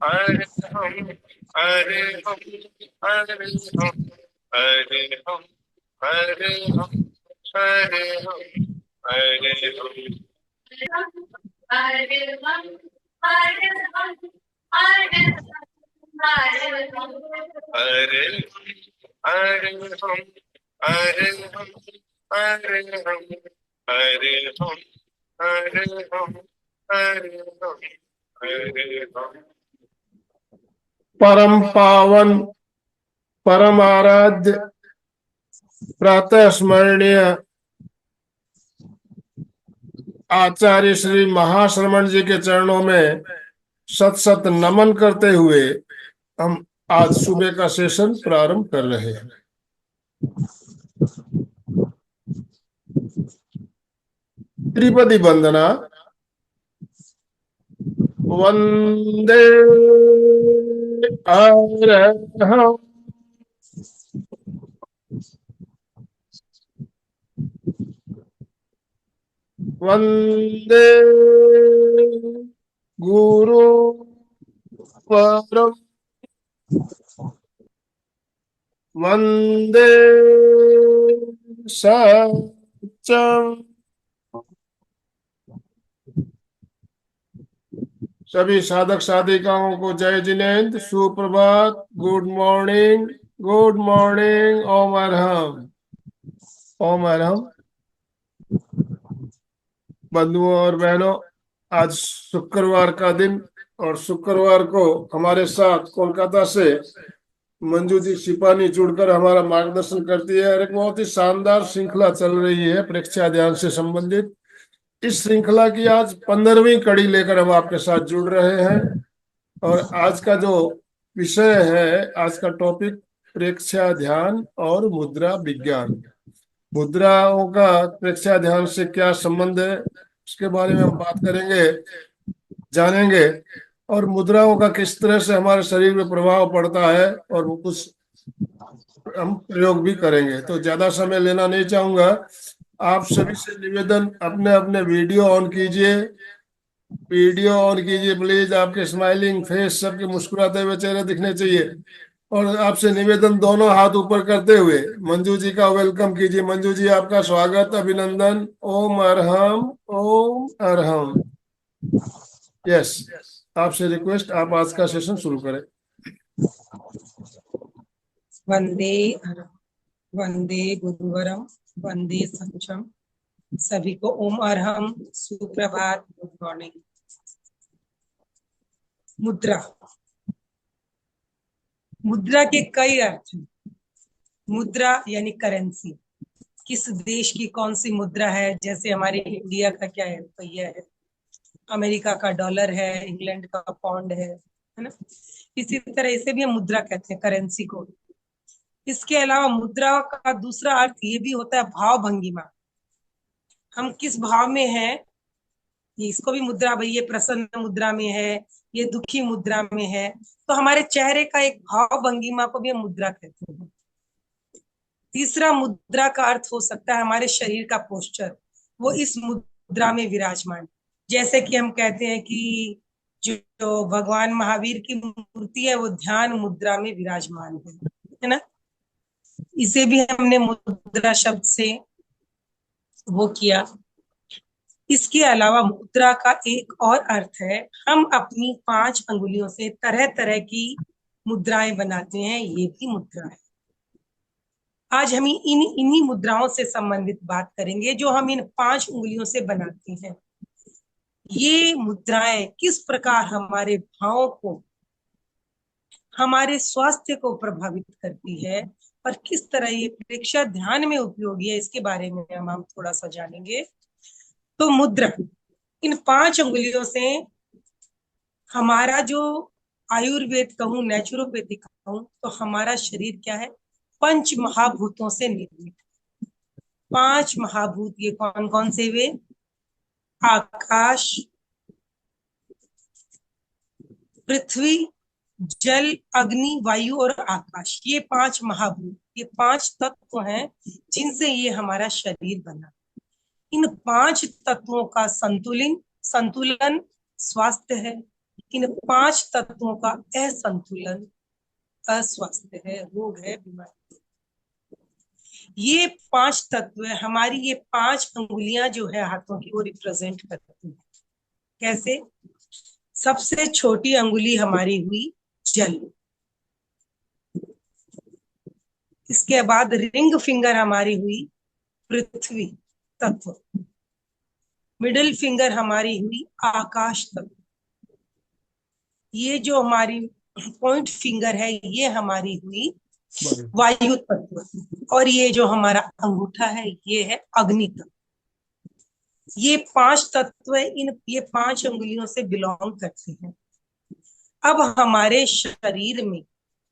हरे हम हरे हम हरे हम हरे हम हरे हम हरे हम हरे हम हरे हम हरे हम हरे हम हरे हरे हम हरे हम हरे हम हरे हम हरे हम हरे हम हरे हम। परम पावन परम आराध्य प्रातः स्मरणीय आचार्य श्री महाश्रमण जी के चरणों में सत सत नमन करते हुए हम आज सुबह का सेशन प्रारंभ कर रहे हैं। त्रिपदी वंदना। वंदे अरहं वंदे गुरु परम वंदे सच्चं। सभी साधक साधिकाओं को जय जिनेन्द्र, सुप्रभात, गुड मॉर्निंग। Good morning. ओम अरहम। ओम अरहम। बंधुओं और बहनों, आज शुक्रवार का दिन और शुक्रवार को हमारे साथ कोलकाता से मंजू जी सिपानी जुड़कर हमारा मार्गदर्शन करती है और एक बहुत ही शानदार श्रृंखला चल रही है परीक्षा ध्यान से संबंधित। इस श्रृंखला की आज 15वीं कड़ी लेकर हम आपके साथ जुड़ रहे हैं और आज का जो विषय है, आज का टॉपिक प्रेक्षा ध्यान और मुद्रा विज्ञान। मुद्राओं का प्रेक्षा ध्यान से क्या संबंध है, उसके बारे में हम बात करेंगे, जानेंगे। और मुद्राओं का किस तरह से हमारे शरीर में प्रभाव पड़ता है और वो कुछ हम प्रयोग भी करेंगे। तो ज्यादा समय लेना नहीं चाहूंगा। आप सभी से निवेदन, अपने अपने वीडियो ऑन कीजिए। वीडियो ऑन कीजिए प्लीज। आपके स्माइलिंग फेस, सबके मुस्कुराते हुए चेहरे दिखने चाहिए। और आपसे निवेदन, दोनों हाथ ऊपर करते हुए मंजू जी का वेलकम कीजिए। मंजू जी, आपका स्वागत, अभिनंदन। ओम अरहम। ओम अरहम। यस, आपसे रिक्वेस्ट, आप आज का सेशन शुरू करें। वंदे वंदे गुरुवरम वंदे सच्चम। सभी को ओम अरहम, सुप्रभात, गुड मॉर्निंग। मुद्रा। मुद्रा के कई अर्थ हैं। मुद्रा यानी करेंसी। किस देश की कौन सी मुद्रा है, जैसे हमारे इंडिया का क्या है, रुपया है, अमेरिका का डॉलर है, इंग्लैंड का पाउंड है ना। इसी तरह इसे भी हम मुद्रा कहते हैं, करेंसी को। इसके अलावा मुद्रा का दूसरा अर्थ ये भी होता है भाव भंगिमा। हम किस भाव में हैं, ये इसको भी मुद्रा, भाई ये प्रसन्न मुद्रा में है, ये दुखी मुद्रा में है, तो हमारे चेहरे का एक भाव भंगिमा को भी हम मुद्रा कहते हैं। तीसरा मुद्रा का अर्थ हो सकता है हमारे शरीर का पोस्चर, वो इस मुद्रा में विराजमान। जैसे कि हम कहते हैं कि जो भगवान महावीर की मूर्ति है वो ध्यान मुद्रा में विराजमान है ना। इसे भी हमने मुद्रा शब्द से वो किया। इसके अलावा मुद्रा का एक और अर्थ है, हम अपनी 5 अंगुलियों से तरह तरह की मुद्राएं बनाते हैं, ये भी मुद्रा है। आज हम इन्हीं मुद्राओं से संबंधित बात करेंगे जो हम इन 5 उंगलियों से बनाते हैं। ये मुद्राएं किस प्रकार हमारे भावों को, हमारे स्वास्थ्य को प्रभावित करती है और किस तरह ये प्रेक्षा ध्यान में उपयोगी है, इसके बारे में हम थोड़ा सा जानेंगे। तो मुद्रा, इन 5 अंगुलियों से हमारा जो आयुर्वेद कहूं, नेचुरोपैथिक कहूं, तो हमारा शरीर क्या है, 5 महाभूतों से निर्मित। 5 महाभूत ये कौन कौन से वे? आकाश, पृथ्वी, जल, अग्नि, वायु और आकाश, ये 5 महाभूत, ये 5 तत्व हैं जिनसे ये हमारा शरीर बना। इन 5 तत्वों का संतुलन संतुलन स्वास्थ्य है। इन 5 तत्वों का असंतुलन अस्वास्थ्य है, रोग है, बीमारी। ये 5 तत्व है, हमारी ये 5 अंगुलियां जो है हाथों की, वो रिप्रेजेंट करती है। कैसे? सबसे छोटी अंगुली हमारी हुई जल, इसके बाद रिंग फिंगर हमारी हुई पृथ्वी तत्व, मिडिल फिंगर हमारी हुई आकाश तत्व, ये जो हमारी पॉइंट फिंगर है ये हमारी हुई वायु तत्व, और ये जो हमारा अंगूठा है ये है अग्नि तत्व। ये 5 तत्व ये 5 अंगुलियों से बिलोंग करते हैं। अब हमारे शरीर में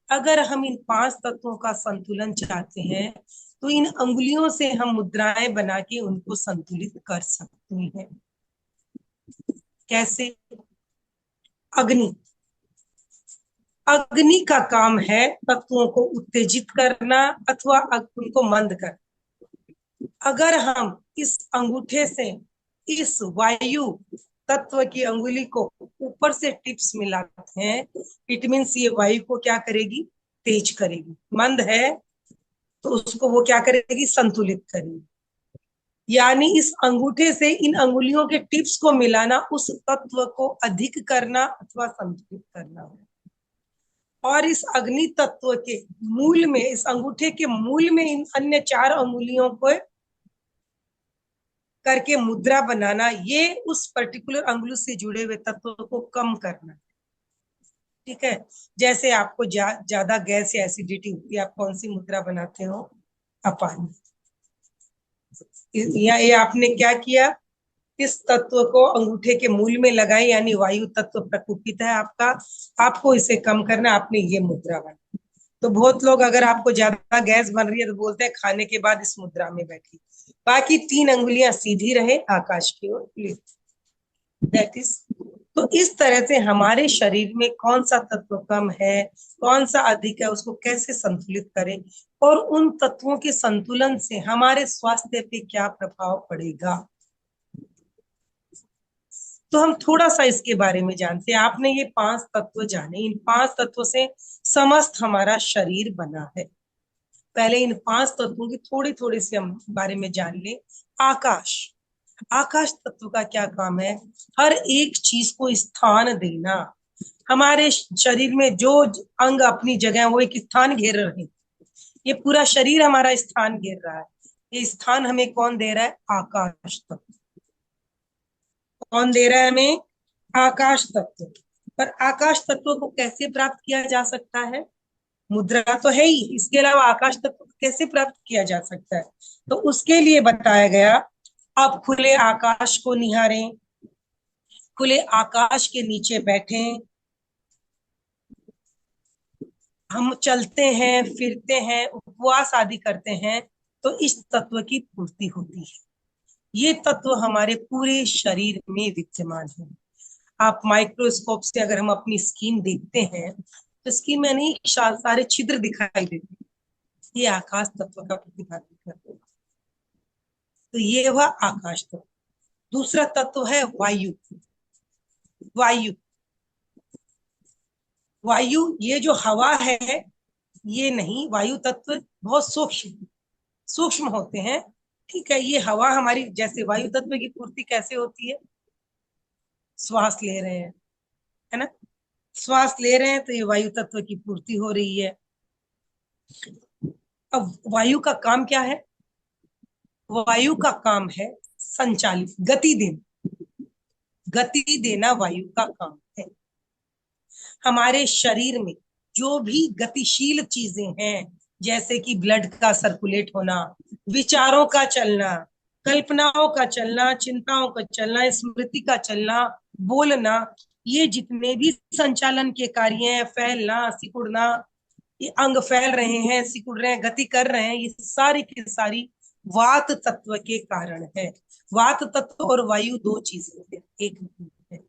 अगर हम इन 5 तत्वों का संतुलन चाहते हैं तो इन अंगुलियों से हम मुद्राएं बना के उनको संतुलित कर सकते हैं। कैसे? अग्नि, अग्नि का काम है तत्वों को उत्तेजित करना अथवा उनको मंद करना। अगर हम इस अंगूठे से इस वायु तत्व की अंगुली को ऊपर से टिप्स मिलाते हैं, इट मीन्स ये वायु को क्या करेगी? तेज करेगी। मंद है तो उसको वो क्या करेगी? संतुलित करेगी। यानी इस अंगूठे से इन अंगुलियों के टिप्स को मिलाना उस तत्व को अधिक करना अथवा संतुलित करना है। और इस अग्नि तत्व के मूल में, इस अंगूठे के मूल में इन अन्य 4 अंगुलियों को करके मुद्रा बनाना, ये उस पर्टिकुलर अंगुली से जुड़े हुए तत्व को कम करना। ठीक है? जैसे आपको ज्यादा गैस या एसिडिटी होती है, आप कौन सी मुद्रा बनाते हो? अपान। ये आपने क्या किया? इस तत्व को अंगूठे के मूल में लगाए, यानी वायु तत्व प्रकोपित है आपका, आपको इसे कम करना, आपने ये मुद्रा बनाई। तो बहुत लोग, अगर आपको ज्यादा गैस बन रही है तो बोलते हैं खाने के बाद इस मुद्रा में बैठी, बाकी 3 अंगुलियां सीधी रहे आकाश की ओर। दैट इज, तो इस तरह से हमारे शरीर में कौन सा तत्व कम है, कौन सा अधिक है, उसको कैसे संतुलित करें, और उन तत्वों के संतुलन से हमारे स्वास्थ्य पे क्या प्रभाव पड़ेगा। तो हम थोड़ा सा इसके बारे में जानते हैं। आपने ये 5 तत्व जाने, इन 5 तत्वों से समस्त हमारा शरीर बना है। पहले इन 5 तत्वों की थोड़ी थोड़ी सी हम बारे में जान ले। आकाश, आकाश तत्व का क्या काम है? हर एक चीज को स्थान देना। हमारे शरीर में जो अंग अपनी जगह वो एक स्थान घेर रहे हैं, ये पूरा शरीर हमारा स्थान घेर रहा है। ये स्थान हमें कौन दे रहा है? आकाश तत्व। कौन दे रहा है हमें? आकाश तत्व। पर आकाश तत्व को कैसे प्राप्त किया जा सकता है? मुद्रा तो है ही, इसके अलावा आकाश तत्व को कैसे प्राप्त किया जा सकता है? तो उसके लिए बताया गया, आप खुले आकाश को निहारें, खुले आकाश के नीचे बैठें, हम चलते हैं, फिरते हैं, उपवास आदि करते हैं, तो इस तत्व की पूर्ति होती है। ये तत्व हमारे पूरे शरीर में विद्यमान है। आप माइक्रोस्कोप से अगर हम अपनी स्किन देखते हैं तो स्किन में नहीं सारे छिद्र दिखाई देते हैं, ये आकाश तत्व का प्रतिपादन करते हैं। तो ये हुआ आकाश तत्व। दूसरा तत्व है वायु। वायु, वायु ये जो हवा है, ये नहीं, वायु तत्व बहुत सूक्ष्म सूक्ष्म होते हैं। ठीक है? ये हवा हमारी, जैसे वायु तत्व की पूर्ति कैसे होती है? श्वास ले रहे हैं, है ना? श्वास ले रहे हैं तो ये वायु तत्व की पूर्ति हो रही है। अब वायु का काम क्या है? वायु का काम है संचालित, गति देना। गति देना वायु का काम है। हमारे शरीर में जो भी गतिशील चीजें हैं, जैसे कि ब्लड का सर्कुलेट होना, विचारों का चलना, कल्पनाओं का चलना, चिंताओं का चलना, स्मृति का चलना, बोलना, ये जितने भी संचालन के कार्य हैं, फैलना, सिकुड़ना, ये अंग फैल रहे हैं, सिकुड़ रहे हैं, गति कर रहे हैं, ये सारी की सारी वात तत्व के कारण है। वात तत्व और वायु 2 चीजें हैं, एक नहीं है।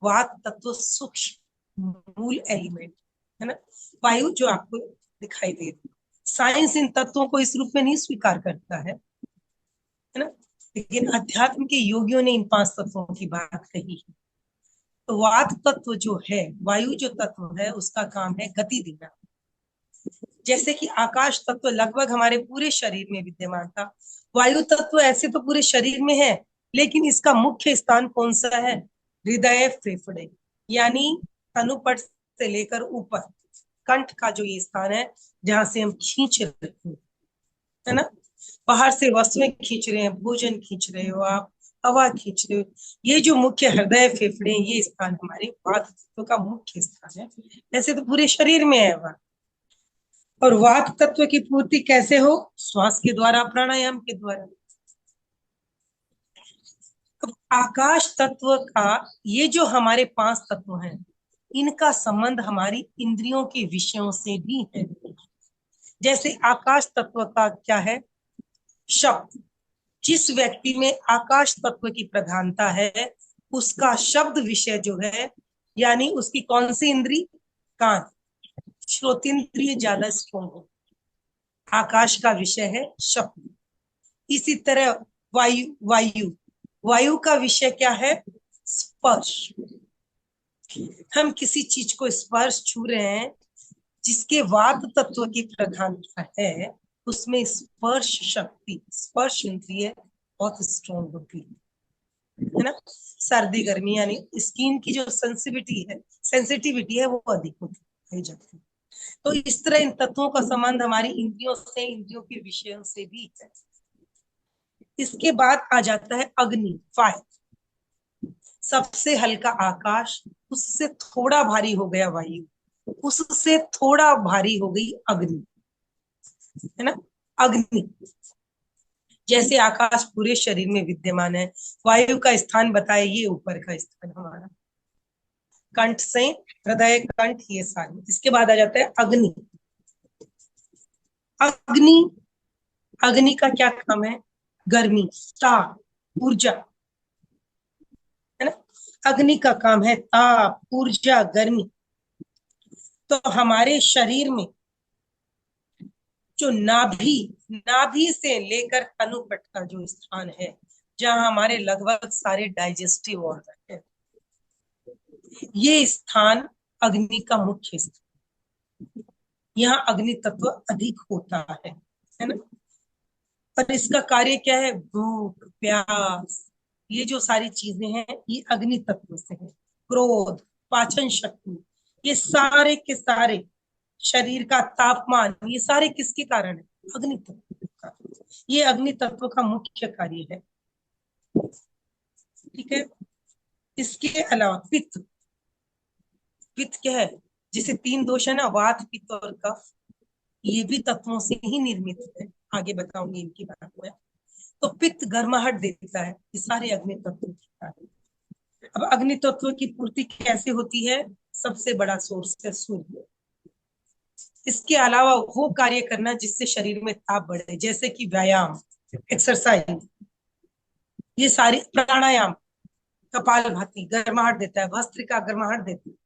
वात तत्व सूक्ष्म मूल एलिमेंट है ना, वायु जो आपको दिखाई दे रही। साइंस इन तत्वों को इस रूप में नहीं स्वीकार करता है ना, लेकिन अध्यात्म के योगियों ने इन 5 तत्वों की बात कही है। तो वात तत्व जो है, वायु जो तत्व है, उसका काम है गति देना। जैसे कि आकाश तत्व लगभग हमारे पूरे शरीर में विद्यमान था, वायु तत्व ऐसे तो पूरे शरीर में है, लेकिन इसका मुख्य स्थान कौन सा है? हृदय फेफड़े, यानी तनुपट से लेकर ऊपर कंठ का जो ये स्थान है, जहां से हम खींच रहे हैं, है ना, बाहर से वस्तुएं खींच रहे हैं, भोजन खींच रहे हो आप, हवा खींच रहे हो, ये जो मुख्य हृदय फेफड़े, ये स्थान हमारे वात तत्व का मुख्य स्थान है। वैसे तो पूरे शरीर में है वह। और वात तत्व की पूर्ति कैसे हो? श्वास के द्वारा, प्राणायाम के द्वारा। अब आकाश तत्व का, ये जो हमारे 5 तत्व हैं, इनका संबंध हमारी इंद्रियों के विषयों से भी है। जैसे आकाश तत्व का क्या है? शब्द। जिस व्यक्ति में आकाश तत्व की प्रधानता है, उसका शब्द विषय जो है, यानी उसकी कौन सी इंद्री? कान, श्रोतेंद्रिय ज्यादा स्ट्रॉन्ग हो। आकाश का विषय है शब्द। इसी तरह वायु, वायु का विषय क्या है? स्पर्श। हम किसी चीज को स्पर्श छू रहे हैं, जिसके वात तत्व की प्रधानता है, उसमें स्पर्श शक्ति, स्पर्श इंद्रिय बहुत स्ट्रॉन्ग होती है ना। सर्दी गर्मी यानी स्किन की जो सेंसिटिविटी है वो अधिक होती जाती है। तो इस तरह इन तत्वों का संबंध हमारी इंद्रियों से, इंद्रियों के विषयों से भी है। इसके बाद आ जाता है अग्नि, फायर। सबसे हल्का आकाश, उससे थोड़ा भारी हो गया वायु, उससे थोड़ा भारी हो गई अग्नि, है ना। अग्नि, जैसे आकाश पूरे शरीर में विद्यमान है, वायु का स्थान बताए, ये ऊपर का स्थान हमारा कंठ से हृदय, कंठ, ये सारी। इसके बाद आ जाता है अग्नि। अग्नि, अग्नि का क्या काम है? गर्मी, ताप, ऊर्जा, है ना। अग्नि का काम है ताप, ऊर्जा, गर्मी। तो हमारे शरीर में जो नाभि, नाभि से लेकर तनुपट का जो स्थान है, जहां हमारे लगभग सारे डाइजेस्टिव ऑर्गन है, ये स्थान अग्नि का मुख्य स्थान। यहाँ अग्नि तत्व अधिक होता है ना। पर इसका कार्य क्या है? भूख, प्यास, ये जो सारी चीजें हैं, ये अग्नि तत्व से है। क्रोध, पाचन शक्ति, ये सारे के सारे, शरीर का तापमान, ये सारे किसके कारण है? अग्नि तत्व का। ये अग्नि तत्व का मुख्य कार्य है, ठीक है। इसके अलावा पित्त, पित्त क्या है? जिसे 3 दोष है ना, वात, पित्त और कफ, ये भी तत्वों से ही निर्मित है। आगे बताऊंगी इनकी बात में। तो पित्त गर्माहट देता है, ये सारे अग्नि तत्व के कारण। अब अग्नि तत्व की पूर्ति कैसे होती है? सबसे बड़ा सोर्स है सूर्य। इसके अलावा वो कार्य करना जिससे शरीर में ताप बढ़े, जैसे कि व्यायाम, एक्सरसाइज, ये सारे, प्राणायाम, कपालभाति गर्माहट देता है, भस्त्रिका गर्माहट देती है।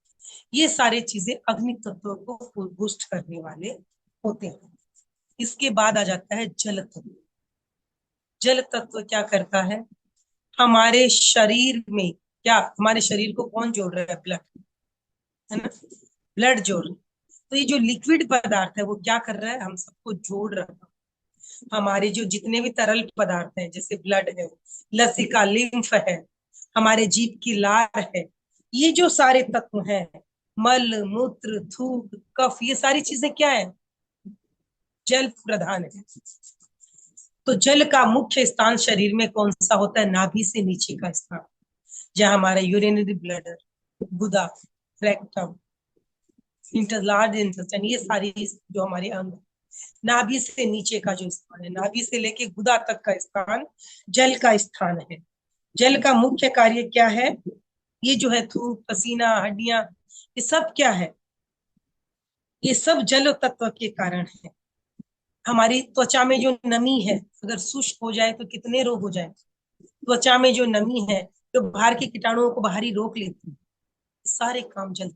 ये सारे चीजें अग्नि तत्व को बूस्ट करने वाले होते हैं। इसके बाद आ जाता है जल तत्व। जल तत्व क्या करता है? हमारे शरीर में क्या, हमारे शरीर को कौन जोड़ रहा है? ब्लड, है ना, ब्लड जोड़। तो ये जो लिक्विड पदार्थ है, वो क्या कर रहा है? हम सबको जोड़ रहा है। हमारे जो जितने भी तरल पदार्थ हैं, जैसे ब्लड है, लसिका, लिम्फ है, हमारे जीभ की लार है, ये जो सारे तत्व हैं, मल, मूत्र, थूक, कफ, ये सारी चीजें क्या है? जल प्रधान है। तो जल का मुख्य स्थान शरीर में कौन सा होता है? नाभि से नीचे का स्थान, जहां हमारा यूरिनरी ब्लडर, गुदा, रेक्टम, लार्ज इंटेस्टाइन, ये सारी जो हमारे अंग, नाभि से नीचे का जो स्थान है, नाभि से लेके गुदा तक का स्थान जल का स्थान है। जल का मुख्य कार्य क्या है? ये जो है थूक, पसीना, हड्डियां, ये सब क्या है? ये सब जल तत्व के कारण है। हमारी त्वचा में जो नमी है, अगर शुष्क हो जाए तो कितने रोग हो जाए। त्वचा में जो नमी है, जो बाहर के कीटाणुओं को बाहरी रोक लेती है, सारे काम जल।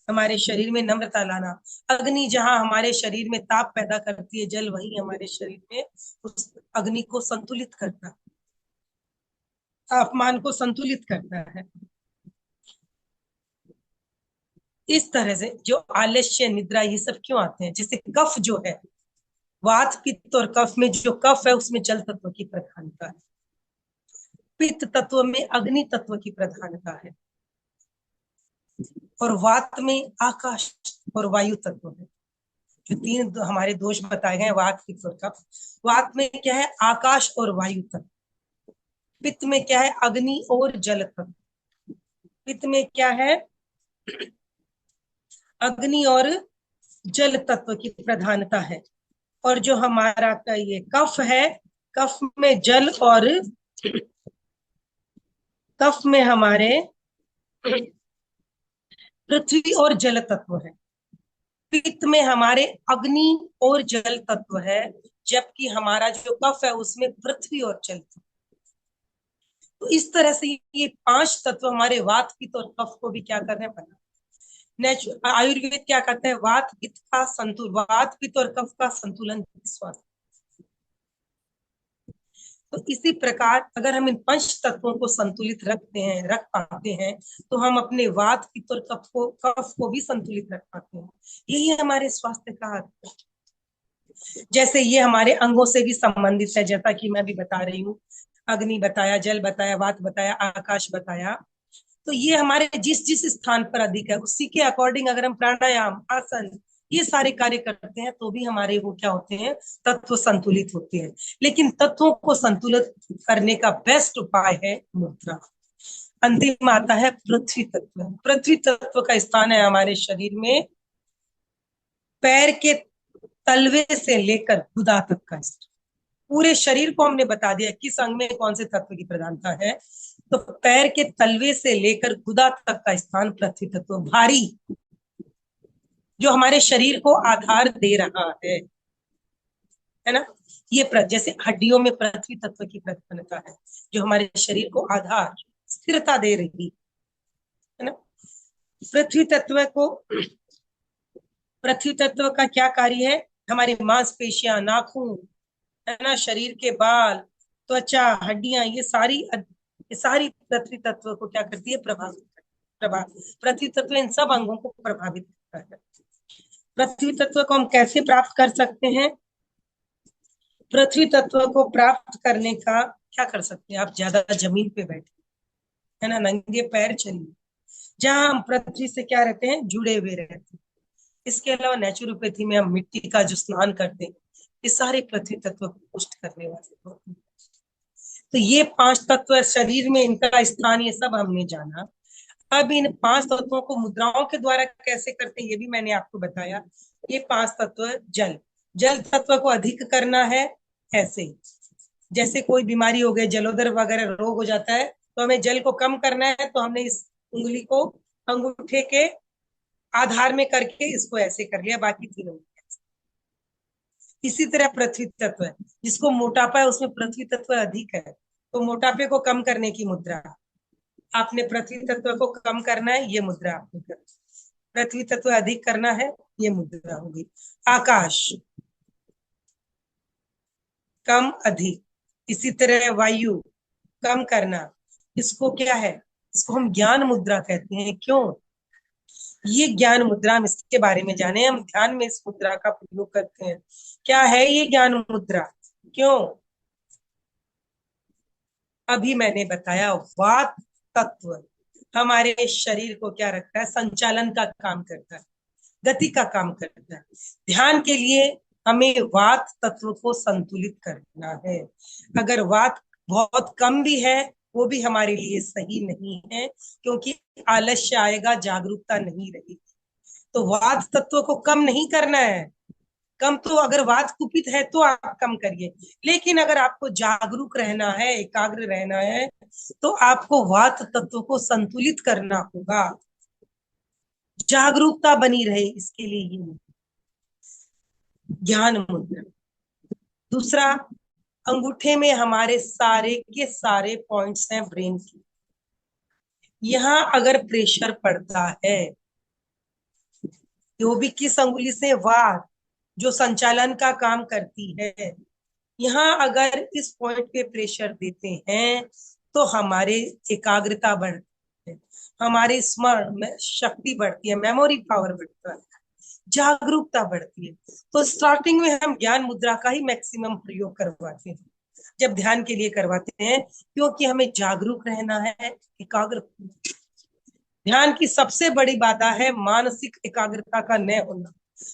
हमारे शरीर में नम्रता लाना, अग्नि जहां हमारे शरीर में ताप पैदा करती है, जल वही हमारे शरीर में उस अग्नि को संतुलित करता है, तापमान को संतुलित करता है। इस तरह से जो आलस्य, निद्रा, ये सब क्यों आते हैं? जैसे कफ जो है, वात पित्त और कफ में जो कफ है उसमें जल तत्व की प्रधानता है, पित्त तत्व में अग्नि तत्व की प्रधानता है, और वात में आकाश और वायु तत्व है। जो तीन हमारे दोष बताए गए, वात पित्त और कफ। वात में क्या है? आकाश और वायु तत्व। पित्त में क्या है? अग्नि और जल तत्व। पित्त में क्या है? अग्नि और जल तत्व की प्रधानता है। और जो हमारा का ये कफ है, कफ में जल और कफ में हमारे पृथ्वी और जल तत्व है। पित्त में हमारे अग्नि और जल तत्व है, जबकि हमारा जो कफ है उसमें पृथ्वी और जल तत्व। तो इस तरह से ये पांच तत्व हमारे वात पित्त और कफ को भी क्या कर रहे हैं? बना। आयुर्वेद क्या कहते हैं? वात पित्त का संतुलन, वात पित्त और कफ का संतुलन स्वास्थ्य। तो इसी प्रकार अगर हम इन पंच तत्वों को संतुलित रखते हैं, रख पाते हैं, तो हम अपने वात पित्त और कफ को भी संतुलित रख पाते हैं। यही हमारे स्वास्थ्य का अर्थ है। जैसे ये हमारे अंगों से भी संबंधित है, जैसा कि मैं भी बता रही हूँ। अग्नि बताया, जल बताया, वात बताया, आकाश बताया। तो ये हमारे जिस जिस स्थान पर अधिक है उसी के अकॉर्डिंग अगर हम प्राणायाम, आसन, ये सारे कार्य करते हैं तो भी हमारे वो क्या होते हैं? तत्व संतुलित होते हैं। लेकिन तत्वों को संतुलित करने का बेस्ट उपाय है मुद्रा। अंतिम आता है पृथ्वी तत्व। पृथ्वी तत्व का स्थान है हमारे शरीर में पैर के तलवे से लेकर गुदा तक का स्थान। पूरे शरीर को हमने बता दिया किस अंग में कौन से तत्व की प्रधानता है। तो पैर के तलवे से लेकर गुदा तक का स्थान पृथ्वी तत्व, भारी, जो हमारे शरीर को आधार दे रहा है ना। ये जैसे हड्डियों में पृथ्वी तत्व की प्रधानता है, जो हमारे शरीर को आधार, स्थिरता दे रही है ना। पृथ्वी तत्व को, पृथ्वी तत्व का क्या कार्य है? हमारी मांसपेशियां, नाखून, है ना, शरीर के बाल, त्वचा, हड्डियां, ये सारी पृथ्वी तत्व को क्या करती है? पृथ्वी तत्व इन सब अंगों को प्रभावित करता है। पृथ्वी तत्व को हम कैसे प्राप्त कर सकते हैं? पृथ्वी तत्व को प्राप्त करने का क्या कर सकते हैं? आप ज्यादा जमीन पे बैठे, है ना, नंगे पैर चलिए, जहां हम पृथ्वी से क्या रहते हैं? जुड़े हुए रहते हैं। इसके अलावा नेचुरोपैथी में हम मिट्टी का जो स्नान करते हैं, ये सारे पृथ्वी तत्व को पुष्ट करने वाले होते हैं। तो ये पांच तत्व शरीर में, इनका स्थान, ये सब हमने जाना। अब इन पांच तत्वों को मुद्राओं के द्वारा कैसे करते हैं, ये भी मैंने आपको बताया। ये पांच तत्व, जल, जल तत्व को अधिक करना है। ऐसे ही जैसे कोई बीमारी हो गई, जलोदर वगैरह रोग हो जाता है, तो हमें जल को कम करना है, तो हमने इस उंगली को अंगूठे के आधार में करके इसको ऐसे कर लिया, बाकी तीनों। इसी तरह पृथ्वी तत्व है, जिसको मोटापा है उसमें पृथ्वी तत्व अधिक है, तो मोटापे को कम करने की मुद्रा, आपने पृथ्वी तत्व को कम करना है, ये मुद्रा आपने कर। पृथ्वी तत्व अधिक करना है, ये मुद्रा होगी। आकाश, कम अधिक। इसी तरह वायु, कम करना, इसको क्या है? इसको हम ज्ञान मुद्रा कहते हैं। क्यों? ये ज्ञान मुद्रा, हम इसके बारे में जाने, हम ध्यान में इस मुद्रा का प्रयोग करते हैं। क्या है ये ज्ञान मुद्रा? क्यों? अभी मैंने बताया, वात तत्व हमारे शरीर को क्या रखता है? संचालन का काम करता है, गति का काम करता है। ध्यान के लिए हमें वात तत्व को संतुलित करना है। अगर वात बहुत कम भी है, वो भी हमारे लिए सही नहीं है, क्योंकि आलस्य आएगा, जागरूकता नहीं रहेगी। तो वात तत्व को कम नहीं करना है। कम तो अगर वात कुपित है तो आप कम करिए, लेकिन अगर आपको जागरूक रहना है, एकाग्र रहना है, तो आपको वात तत्व को संतुलित करना होगा, जागरूकता बनी रहे, इसके लिए ये ज्ञान मुद्रा। दूसरा, अंगूठे में हमारे सारे के सारे पॉइंट्स हैं ब्रेन के। यहाँ अगर प्रेशर पड़ता है, तो भी किस अंगुली से? वात, जो संचालन का काम करती है। यहाँ अगर इस पॉइंट पे प्रेशर देते हैं तो हमारे एकाग्रता बढ़ती है। हमारी स्मरण में शक्ति बढ़ती है, मेमोरी पावर बढ़ता है, जागरूकता बढ़ती है। तो स्टार्टिंग में हम ज्ञान मुद्रा का ही मैक्सिमम प्रयोग करवाते हैं, जब ध्यान के लिए करवाते हैं, क्योंकि हमें जागरूक रहना है, एकाग्र। ध्यान की सबसे बड़ी बाधा है मानसिक एकाग्रता का न होना,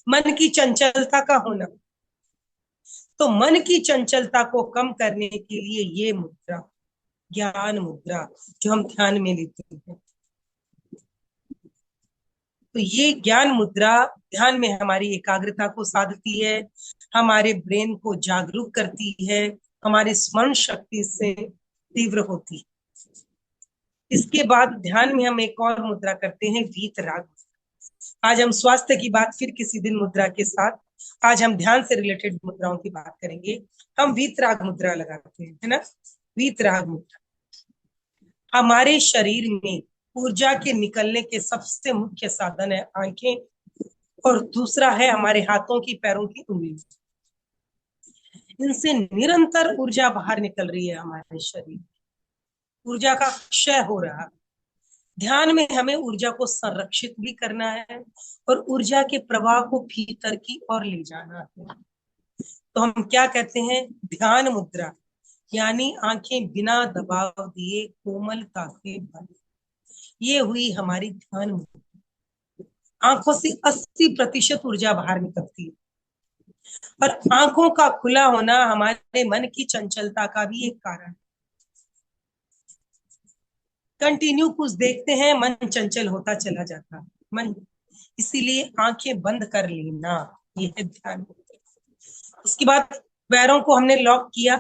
मन की चंचलता का होना। तो मन की चंचलता को कम करने के लिए ये मुद्रा, ज्ञान मुद्रा, जो हम ध्यान में लेते हैं, तो ये ज्ञान मुद्रा ध्यान में हमारी एकाग्रता को साधती है, हमारे ब्रेन को जागरूक करती है, हमारी स्मरण शक्ति से तीव्र होती है। इसके बाद ध्यान में हम एक और मुद्रा करते हैं, वीतराग। आज हम स्वास्थ्य की बात फिर किसी दिन मुद्रा के साथ, आज हम ध्यान से रिलेटेड मुद्राओं की बात करेंगे। हम वीतराग मुद्रा लगाते हैं, है ना। वीतराग मुद्रा हमारे शरीर में ऊर्जा के निकलने के सबसे मुख्य साधन है आंखें, और दूसरा है हमारे हाथों की, पैरों की उंगली। इनसे निरंतर ऊर्जा बाहर निकल रही है हमारे शरीर, ऊर्जा का क्षय हो रहा है। ध्यान में हमें ऊर्जा को संरक्षित भी करना है और ऊर्जा के प्रवाह को भीतर की ओर ले जाना है। तो हम क्या कहते हैं, ध्यान मुद्रा, यानी आंखें बिना दबाव दिए कोमलता से बंद, ये हुई हमारी ध्यान मुद्रा। आंखों से 80% ऊर्जा बाहर निकलती है, और आंखों का खुला होना हमारे मन की चंचलता का भी एक कारण। कंटिन्यू कुछ देखते हैं, मन चंचल होता चला जाता मन, इसीलिए आंखें बंद कर लेना, ये है ध्यान। उसके बाद पैरों को हमने लॉक किया,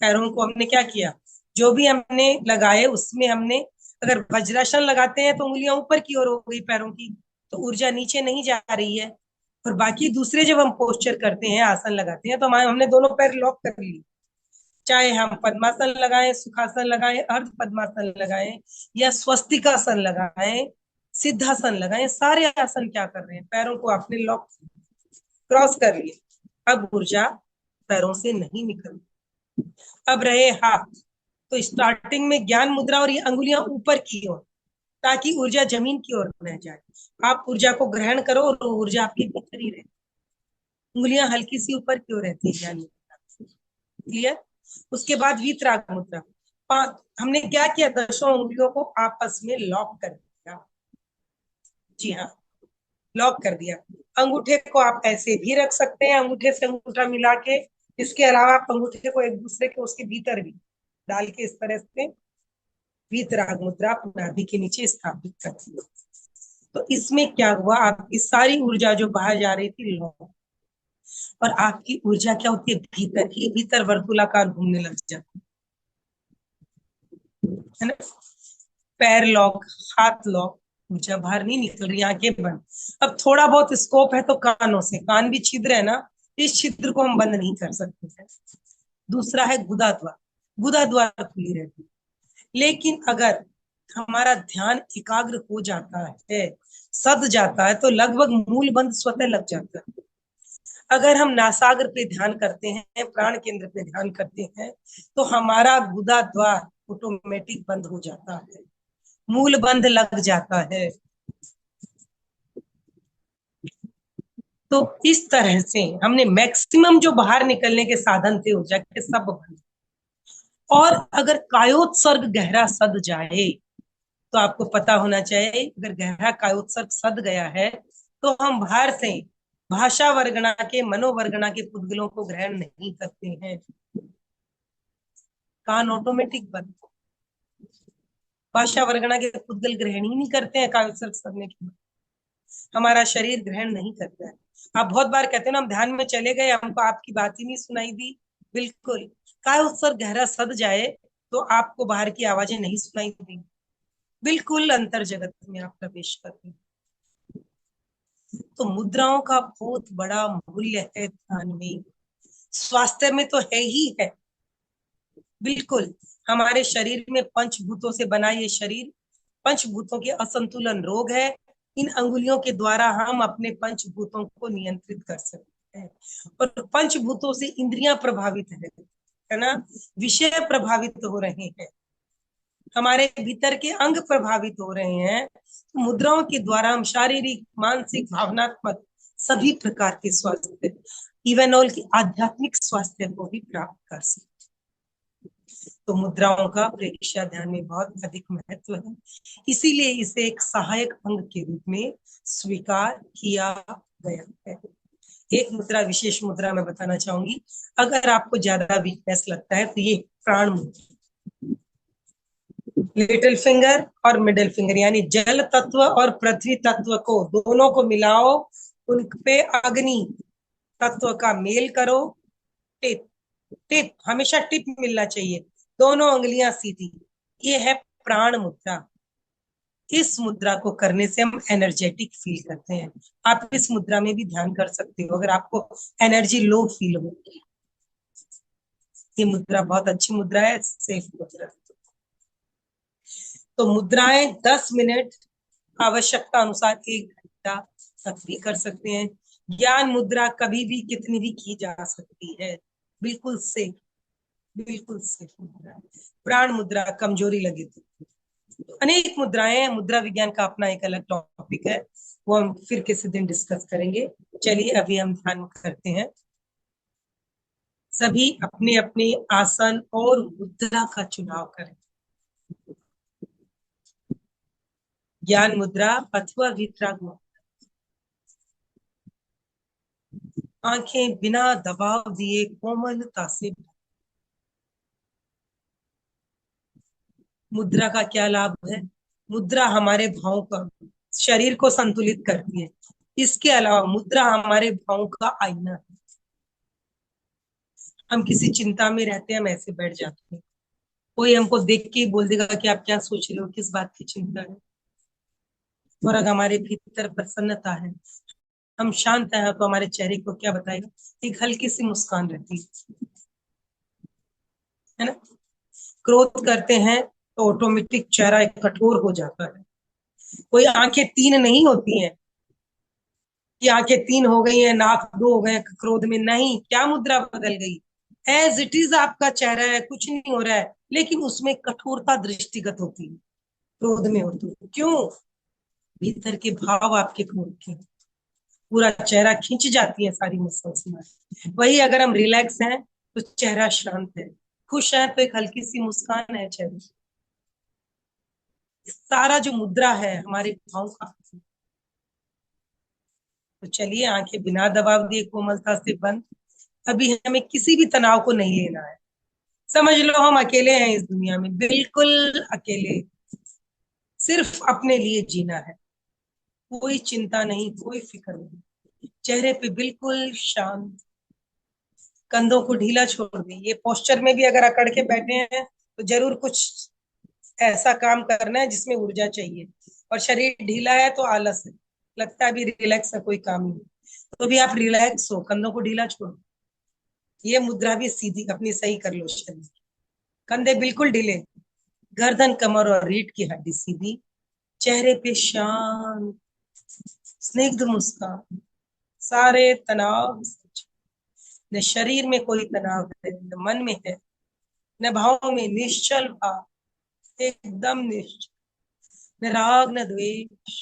पैरों को हमने क्या किया, जो भी हमने लगाए उसमें हमने, अगर वज्रासन लगाते हैं तो उंगलियां ऊपर की ओर हो गई पैरों की, तो ऊर्जा नीचे नहीं जा रही है। और बाकी दूसरे जब हम पोस्चर करते हैं, आसन लगाते हैं, तो हमने दोनों पैर लॉक कर लिए, चाहे हम पद्मासन लगाएं, सुखासन लगाएं, अर्ध पद्मासन लगाएं, या स्वस्तिकासन लगाएं, सिद्धासन लगाएं, सारे आसन क्या कर रहे हैं, पैरों को आपने लॉक क्रॉस कर लिए। अब ऊर्जा पैरों से नहीं निकल, अब रहे हाथ। तो स्टार्टिंग में ज्ञान मुद्रा, और ये अंगुलियां ऊपर की ओर, ताकि ऊर्जा जमीन की ओर न जाए। आप ऊर्जा को ग्रहण करो और ऊर्जा आपके भीतर ही रहे। उंगलियां हल्की सी ऊपर की ओर रहती है ज्ञान मुद्रा, क्लियर। उसके बाद वीतराग मुद्रा, हमने क्या किया, 10 उंगलियों को आपस में लॉक कर दिया। जी हाँ, लॉक कर दिया। अंगूठे को आप ऐसे भी रख सकते हैं, अंगूठे से अंगूठा मिला के। इसके अलावा आप अंगूठे को एक दूसरे के उसके भीतर भी डाल के इस तरह से वीतराग मुद्रा नाभि के नीचे स्थापित कर दिया। तो इसमें क्या हुआ, आपकी सारी ऊर्जा जो बाहर जा रही थी लॉक, और आपकी ऊर्जा क्या होती है, भीतर ही भीतर वर्तुलाकार घूमने लग जाती है ना। पैर लॉक, हाथ लॉक, ऊर्जा बाहर नहीं निकल रही, आंखें बंद। अब थोड़ा बहुत स्कोप है तो कानों से, कान भी छिद्र है ना, इस छिद्र को हम बंद नहीं कर सकते हैं। दूसरा है गुदा द्वार, गुदा द्वार खुली रहती है। लेकिन अगर हमारा ध्यान एकाग्र हो जाता है, सद जाता है, तो लगभग मूल बंद स्वतः लग जाता है। अगर हम नासाग्र पे ध्यान करते हैं, प्राण केंद्र पे ध्यान करते हैं, तो हमारा गुदा द्वार ऑटोमेटिक बंद हो जाता है, मूल बंद लग जाता है। तो इस तरह से हमने मैक्सिमम जो बाहर निकलने के साधन थे ऊर्जा के, सब बंद। और अगर कायोत्सर्ग गहरा सद जाए, तो आपको पता होना चाहिए, अगर गहरा कायोत्सर्ग सद गया है, तो हम बाहर से भाषा वर्गणा के, मनोवर्गणा के पुद्गलों को ग्रहण नहीं करते हैं, कान ऑटोमेटिक बंद। भाषा वर्गणा के पुद्गल ग्रहण ही नहीं करते हैं कायोत्सर्ग सदने के बाद, हमारा शरीर ग्रहण नहीं करता है। आप बहुत बार कहते हैं ना, हम ध्यान में चले गए, हमको आपकी बात ही नहीं सुनाई दी। बिल्कुल, कायोत्सर्ग गहरा सद जाए तो आपको बाहर की आवाजें नहीं सुनाई दी, बिल्कुल अंतर जगत में आप प्रवेश करते हैं। तो मुद्राओं का बहुत बड़ा मूल्य है ध्यान में, स्वास्थ्य में तो है ही है। बिल्कुल, हमारे शरीर में पंचभूतों से बना ये शरीर, पंचभूतों के असंतुलन रोग है। इन अंगुलियों के द्वारा हम अपने पंचभूतों को नियंत्रित कर सकते हैं, और पंचभूतों से इंद्रियां प्रभावित है ना, विषय प्रभावित हो रहे हैं। हमारे भीतर के अंग प्रभावित हो रहे हैं, तो मुद्राओं के द्वारा हम शारीरिक, मानसिक, भावनात्मक सभी प्रकार के स्वास्थ्य, इवन ऑल की आध्यात्मिक स्वास्थ्य को भी प्राप्त कर सकते। तो मुद्राओं का प्रेक्षा ध्यान में बहुत अधिक महत्व है, इसीलिए इसे एक सहायक अंग के रूप में स्वीकार किया गया है। एक मुद्रा, विशेष मुद्रा मैं बताना चाहूंगी, अगर आपको ज्यादा वीकनेस लगता है तो ये प्राण मुद्रा, लिटिल फिंगर और मिडिल फिंगर, यानी जल तत्व और पृथ्वी तत्व को दोनों को मिलाओ, उन पे अग्नि तत्व का मेल करो। टिप, टिप हमेशा टिप मिलना चाहिए, दोनों उंगलियां सीधी, ये है प्राण मुद्रा। इस मुद्रा को करने से हम एनर्जेटिक फील करते हैं। आप इस मुद्रा में भी ध्यान कर सकते हो अगर आपको एनर्जी लो फील हो। ये मुद्रा बहुत अच्छी मुद्रा है, सेफ मुद्रा। तो मुद्राएं 10 मिनट, आवश्यकता अनुसार 1 घंटा तक भी कर सकते हैं। ज्ञान मुद्रा कभी भी कितनी भी की जा सकती है, बिल्कुल सेफ, बिल्कुल सेफ मुद्रा है। प्राण मुद्रा कमजोरी लगे तो अनेक मुद्राएं हैं, मुद्रा विज्ञान का अपना एक अलग टॉपिक है, वो हम फिर किसी दिन डिस्कस करेंगे। चलिए अभी हम ध्यान करते हैं। सभी अपने अपने आसन और मुद्रा का चुनाव करें। ज्ञान मुद्रा अथवा वितराग मुद्रा, आंखें बिना दबाव दिए कोमलता से। मुद्रा का क्या लाभ है? मुद्रा हमारे भावों का, शरीर को संतुलित करती है। इसके अलावा मुद्रा हमारे भावों का आईना है। हम किसी चिंता में रहते हैं, हम ऐसे बैठ जाते हैं, कोई हमको देख के ही बोल देगा कि आप क्या सोच रहे हो, किस बात की चिंता है। और अगर हमारे भीतर प्रसन्नता है, हम शांत हैं, तो हमारे चेहरे को क्या बताएगा? एक हल्की सी मुस्कान रहती है ना। क्रोध करते हैं तो ऑटोमेटिक चेहरा एक कठोर हो जाता है। कोई आंखें तीन नहीं होती हैं कि आंखें तीन हो गई हैं, नाक दो हो गए क्रोध में, नहीं, क्या मुद्रा बदल गई? एज इट इज आपका चेहरा है, कुछ नहीं हो रहा है, लेकिन उसमें कठोरता दृष्टिगत होती है, क्रोध में होती है। क्यों? भीतर के भाव आपके क्रोध के, पूरा चेहरा खींच जाती है सारी मसल्स में। वही अगर हम रिलैक्स हैं तो चेहरा शांत है, खुश है तो एक हल्की सी मुस्कान है चेहरे। सारा जो मुद्रा है हमारे भाव का। तो चलिए आंखें बिना दबाव दिए कोमलता से बंद। अभी हमें किसी भी तनाव को नहीं लेना है। समझ लो हम अकेले हैं इस दुनिया में, बिल्कुल अकेले, सिर्फ अपने लिए जीना है। कोई चिंता नहीं, कोई फिक्र नहीं, चेहरे पे बिल्कुल शांत, कंधों को ढीला छोड़ दें। ये पोस्चर में भी अगर अकड़ के बैठे हैं तो जरूर कुछ ऐसा काम करना है जिसमें ऊर्जा चाहिए, और शरीर ढीला है तो आलस है, लगता है अभी रिलैक्स है, कोई काम नहीं, तो भी आप रिलैक्स हो, कंधों को ढीला छोड़ो। ये मुद्रा भी सीधी अपनी सही कर लो, शरीर, कंधे बिल्कुल ढीले, गर्दन, कमर और रीढ़ की हड्डी सीधी, चेहरे पे शांत स्निग्ध मुस्कान, सारे तनाव, न शरीर में कोई तनाव है, न मन में है, न भाव में, निश्चल भाव, एकदम निश्चल, न राग न द्वेष,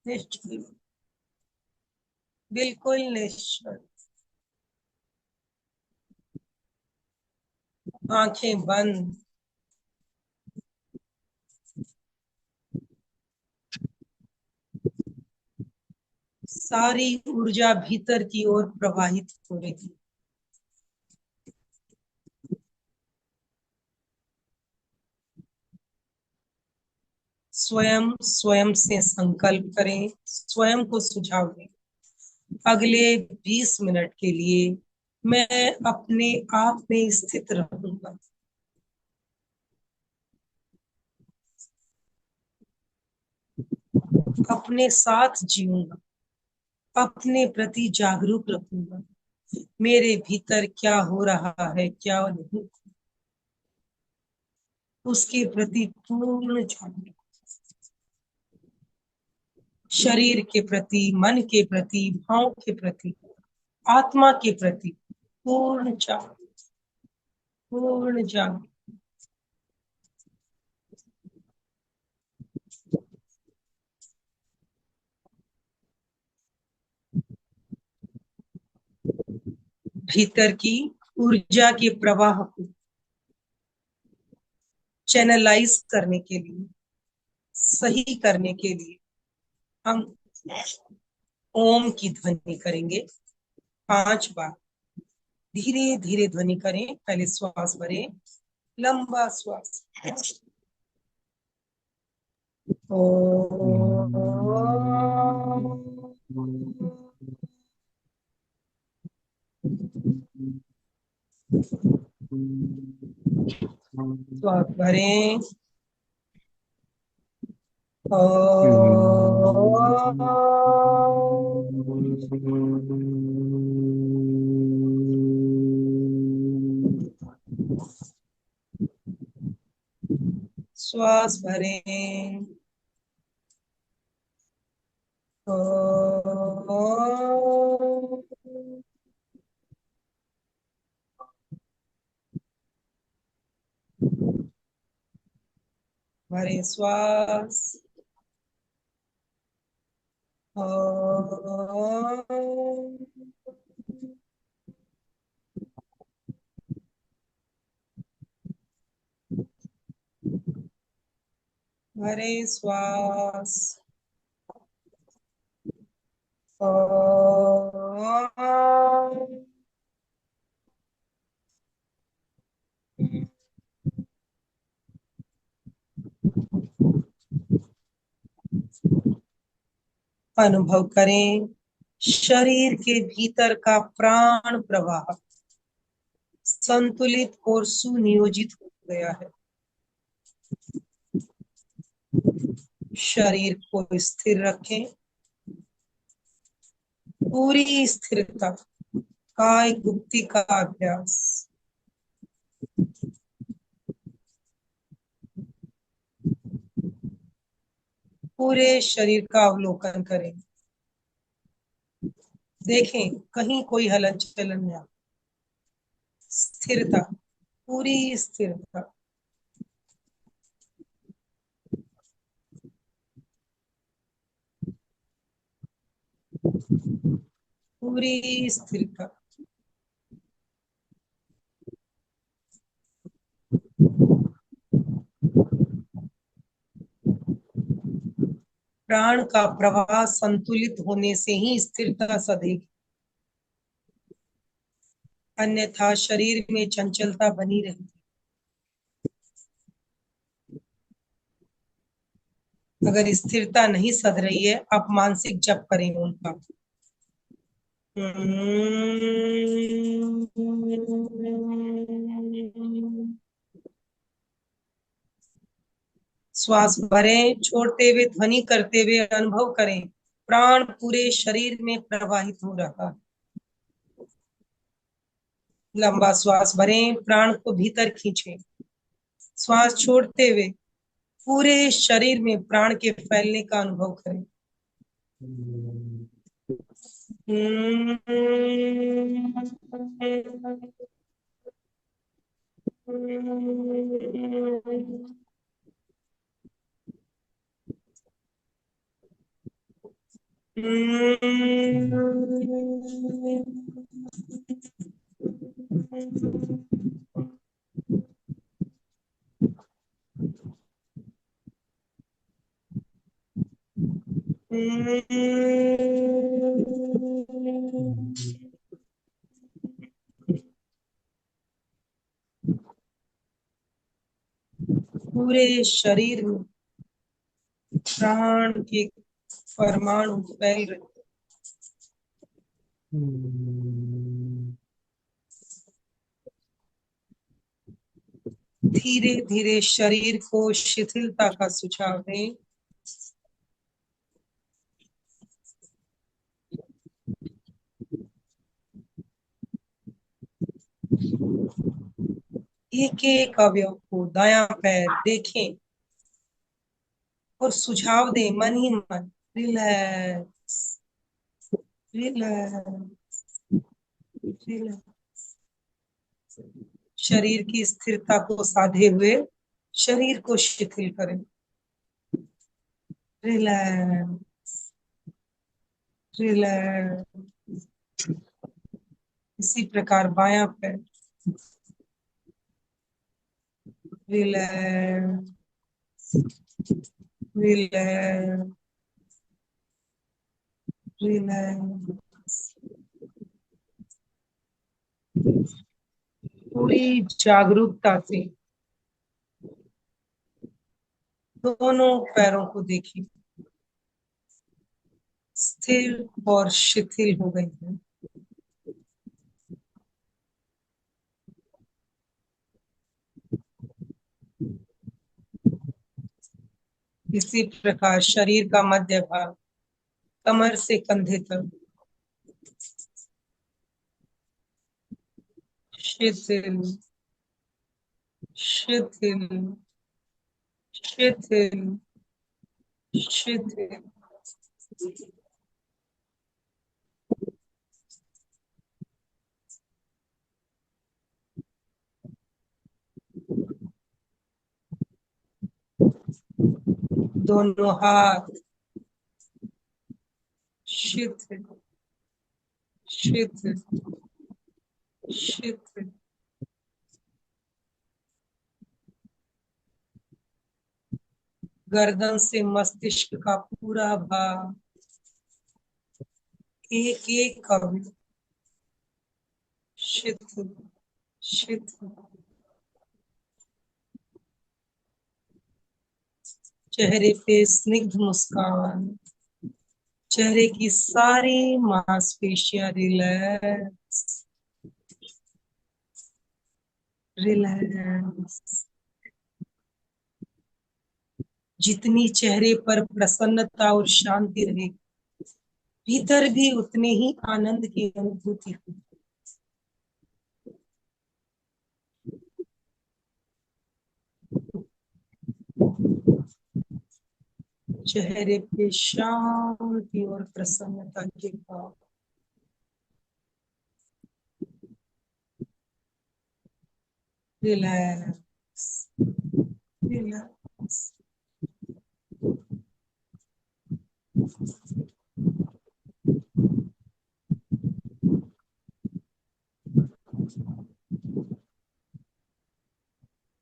निश्चल, बिल्कुल निश्चल, आंखें बंद। सारी ऊर्जा भीतर की ओर प्रवाहित हो रही है। स्वयं स्वयं से संकल्प करें, स्वयं को सुझाव दें, अगले 20 मिनट के लिए मैं अपने आप में स्थित रहूंगा। अपने साथ जीऊंगा, अपने प्रति जागरूक रखूंगा, मेरे भीतर क्या हो रहा है क्या नहीं, उसके प्रति पूर्ण जागरूक, शरीर के प्रति, मन के प्रति, भाव के प्रति, आत्मा के प्रति पूर्ण जागरूक, पूर्ण जागरूक। भीतर की ऊर्जा के प्रवाह को चैनलाइज करने के लिए, सही करने के लिए हम ओम की ध्वनि करेंगे 5 बार। धीरे धीरे ध्वनि करें। पहले श्वास भरें, लंबा श्वास। श्वास भरें। श्वास भरें। भरें श्वास। भरें श्वास। अनुभव करें शरीर के भीतर का प्राण प्रवाह संतुलित और सुनियोजित हो गया है। शरीर को स्थिर रखें। पूरी स्थिरता, काय गुप्ती का अभ्यास। पूरे शरीर का अवलोकन करें। देखें कहीं कोई हलन चलन ना। स्थिरता, पूरी स्थिरता। पूरी स्थिरता। प्राण का प्रवाह संतुलित होने से ही स्थिरता सधेगी, अन्यथा शरीर में चंचलता बनी रहेगी। अगर स्थिरता नहीं सध रही है, आप मानसिक जप करें उनका। श्वास भरें, छोड़ते हुए ध्वनि करते हुए अनुभव करें प्राण पूरे शरीर में प्रवाहित हो रहा है। लंबा श्वास भरें, प्राण को भीतर खींचें। श्वास छोड़ते हुए पूरे शरीर में प्राण के फैलने का अनुभव करें। पूरे शरीर में प्राण के परमाणु फैल रहे। धीरे धीरे शरीर को शिथिलता का सुझाव दें। एक एक अवयव को, दायां पैर देखें और सुझाव दें मन ही मन, रिलैक्स रिलैक्स रिलैक्स। शरीर की स्थिरता को साधे हुए शरीर को शिथिल करें। Relax relax. इसी प्रकार बायां पैर, रिलैक्स, रिलैक्स, रिलैक्स। पूरी जागरूकता से दोनों पैरों को देखिए, स्थिर और शिथिल हो गई है। इसी प्रकार शरीर का मध्य भाग, कमर से कंधे तक शिथिल, शिथिल, शिथिल, शिथिल। दोनों हाथ शिथिल, शिथिल, शिथिल। गर्दन से मस्तिष्क का पूरा भाग, एक एक अवयव शिथिल, शिथिल। चेहरे पे स्निग्ध मुस्कान, चेहरे की सारी मांसपेशियां रिलैक्स, रिलैक्स। जितनी चेहरे पर प्रसन्नता और शांति रहे, भीतर भी उतने ही आनंद की अनुभूति हो। चेहरे पे शांति और प्रसन्नता के भाव, रिलैक्स, रिलैक्स।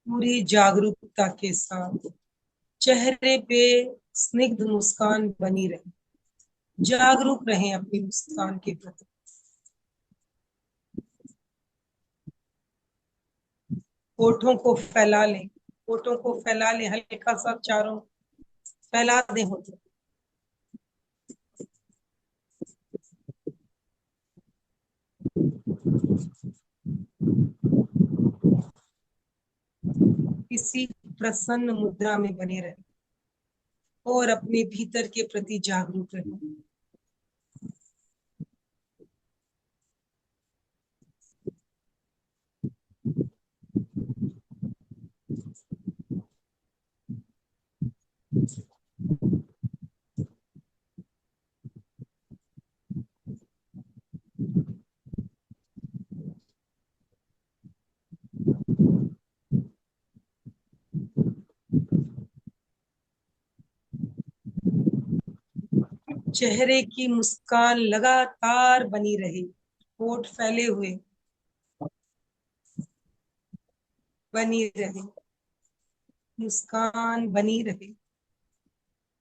पूरी जागरूकता के साथ चेहरे पे स्निग्ध मुस्कान बनी रहे, जागरूक रहें अपनी मुस्कान के प्रति। होठों को फैला लें, होठों को फैला लें, हल्का सा चारों फैला दें होठों। इसी प्रसन्न मुद्रा में बने रहें और अपने भीतर के प्रति जागरूक रहें। चेहरे की मुस्कान लगातार बनी रहे, होठ फैले हुए बनी रहे, मुस्कान बनी रहे,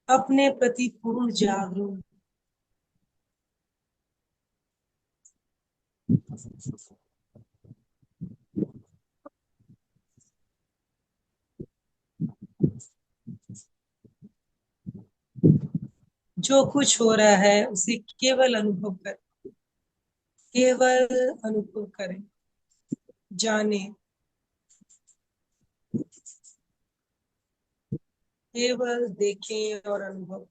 अपने प्रति पूर्ण जागरूक। जो कुछ हो रहा है उसे केवल अनुभव करें, केवल अनुभव करें, जाने, केवल देखें और अनुभव।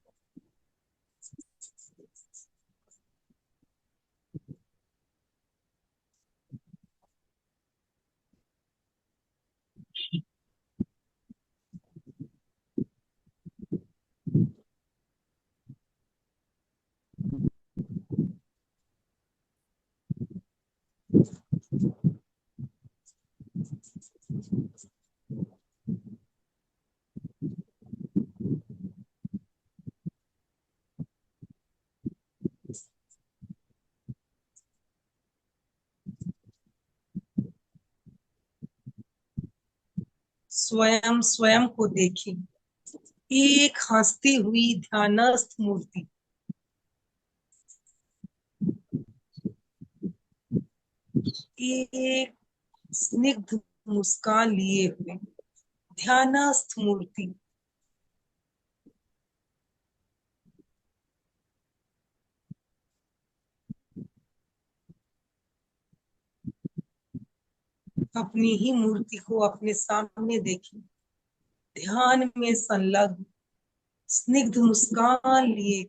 स्वयं स्वयं को देखें, एक हंसती हुई ध्यानस्थ मूर्ति। एक स्निग्ध मुस्कान लिए हुए ध्यानस्थ मूर्ति। अपनी ही मूर्ति को अपने सामने देखें, ध्यान में संलग्न, स्निग्ध मुस्कान लिए।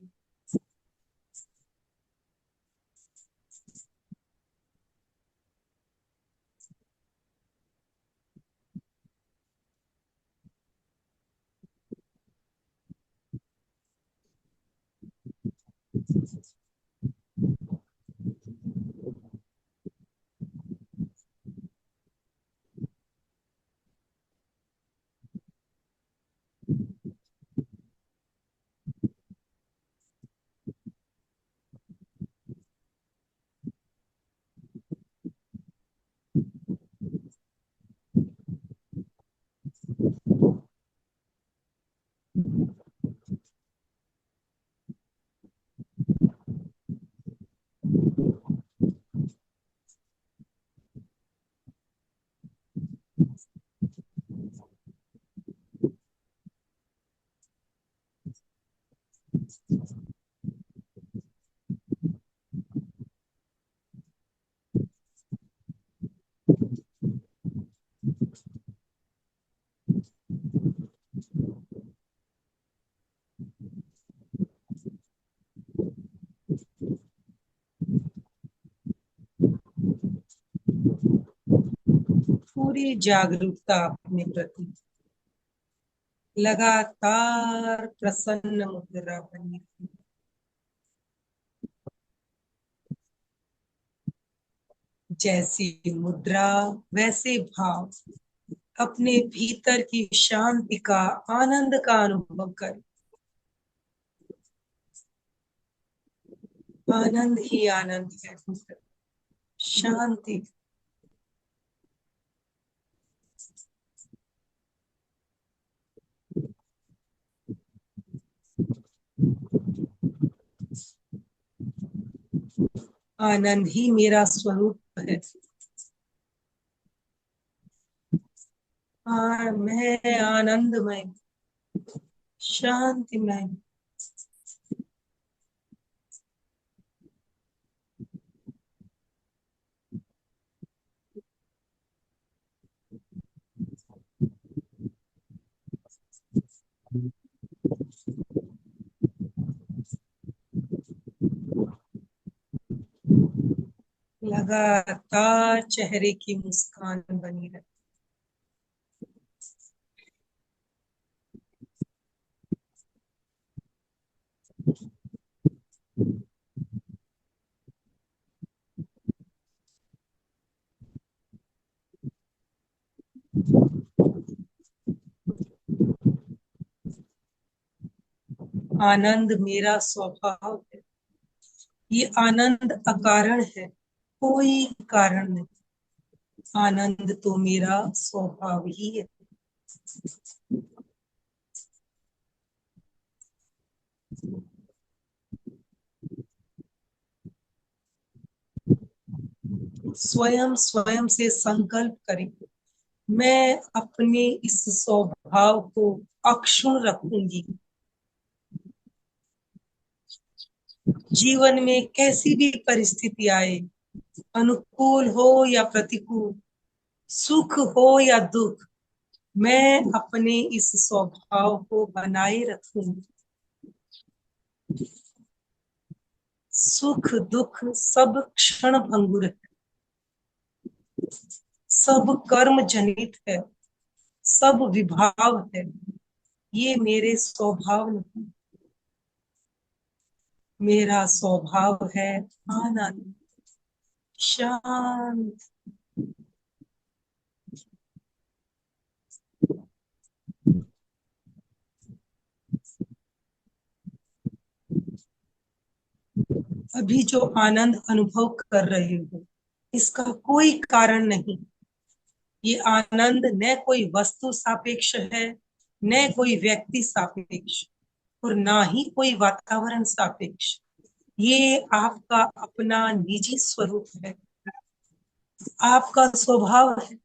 पूरी जागरूकता अपने प्रति, लगातार प्रसन्न मुद्रा बनी रही। जैसी मुद्रा वैसे भाव, अपने भीतर की शांति का, आनंद का अनुभव करें। आनंद ही आनंद है, शांति। आनंद ही मेरा स्वरूप है। मैं आनंदमय, शांतिमय। लगातार चेहरे की मुस्कान बनी रहे। आनंद मेरा स्वभाव है। ये आनंद अकारण है, कोई कारण नहीं। आनंद तो मेरा स्वभाव ही है। स्वयं स्वयं से संकल्प करें, मैं अपने इस स्वभाव को अक्षुण्ण रखूंगी। जीवन में कैसी भी परिस्थिति आए, अनुकूल हो या प्रतिकूल, सुख हो या दुख, मैं अपने इस स्वभाव को बनाए रखूंगी। सुख दुख सब क्षण भंगुर है, सब कर्म जनित है, सब विभाव है। ये मेरे स्वभाव नहीं। मेरा स्वभाव है आनंद, शांत। अभी जो आनंद अनुभव कर रहे हो, इसका कोई कारण नहीं। ये आनंद न कोई वस्तु सापेक्ष है, न कोई व्यक्ति सापेक्ष, और ना ही कोई वातावरण सापेक्ष। ये आपका अपना निजी स्वरूप है, आपका स्वभाव है।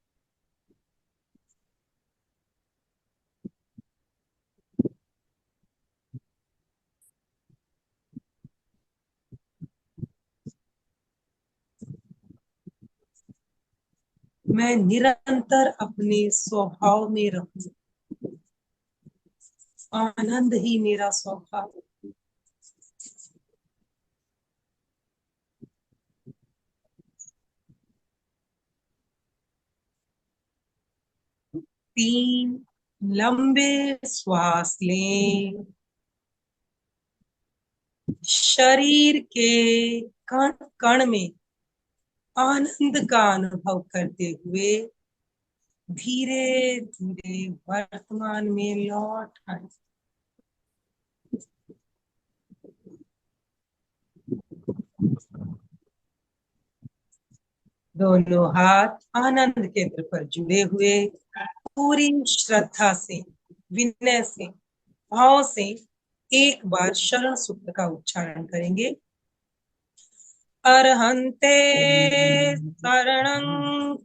मैं निरंतर अपने स्वभाव में रहूं, आनंद ही मेरा स्वभाव है। तीन लंबे श्वास लें, शरीर के कण कण में आनंद का अनुभव करते हुए धीरे धीरे वर्तमान में लौट आए। दोनों हाथ आनंद केंद्र पर जुड़े हुए, पूरी श्रद्धा से, विनय से, भाव से एक बार शरण सूत्र का उच्चारण करेंगे। अर्हन्ते शरणं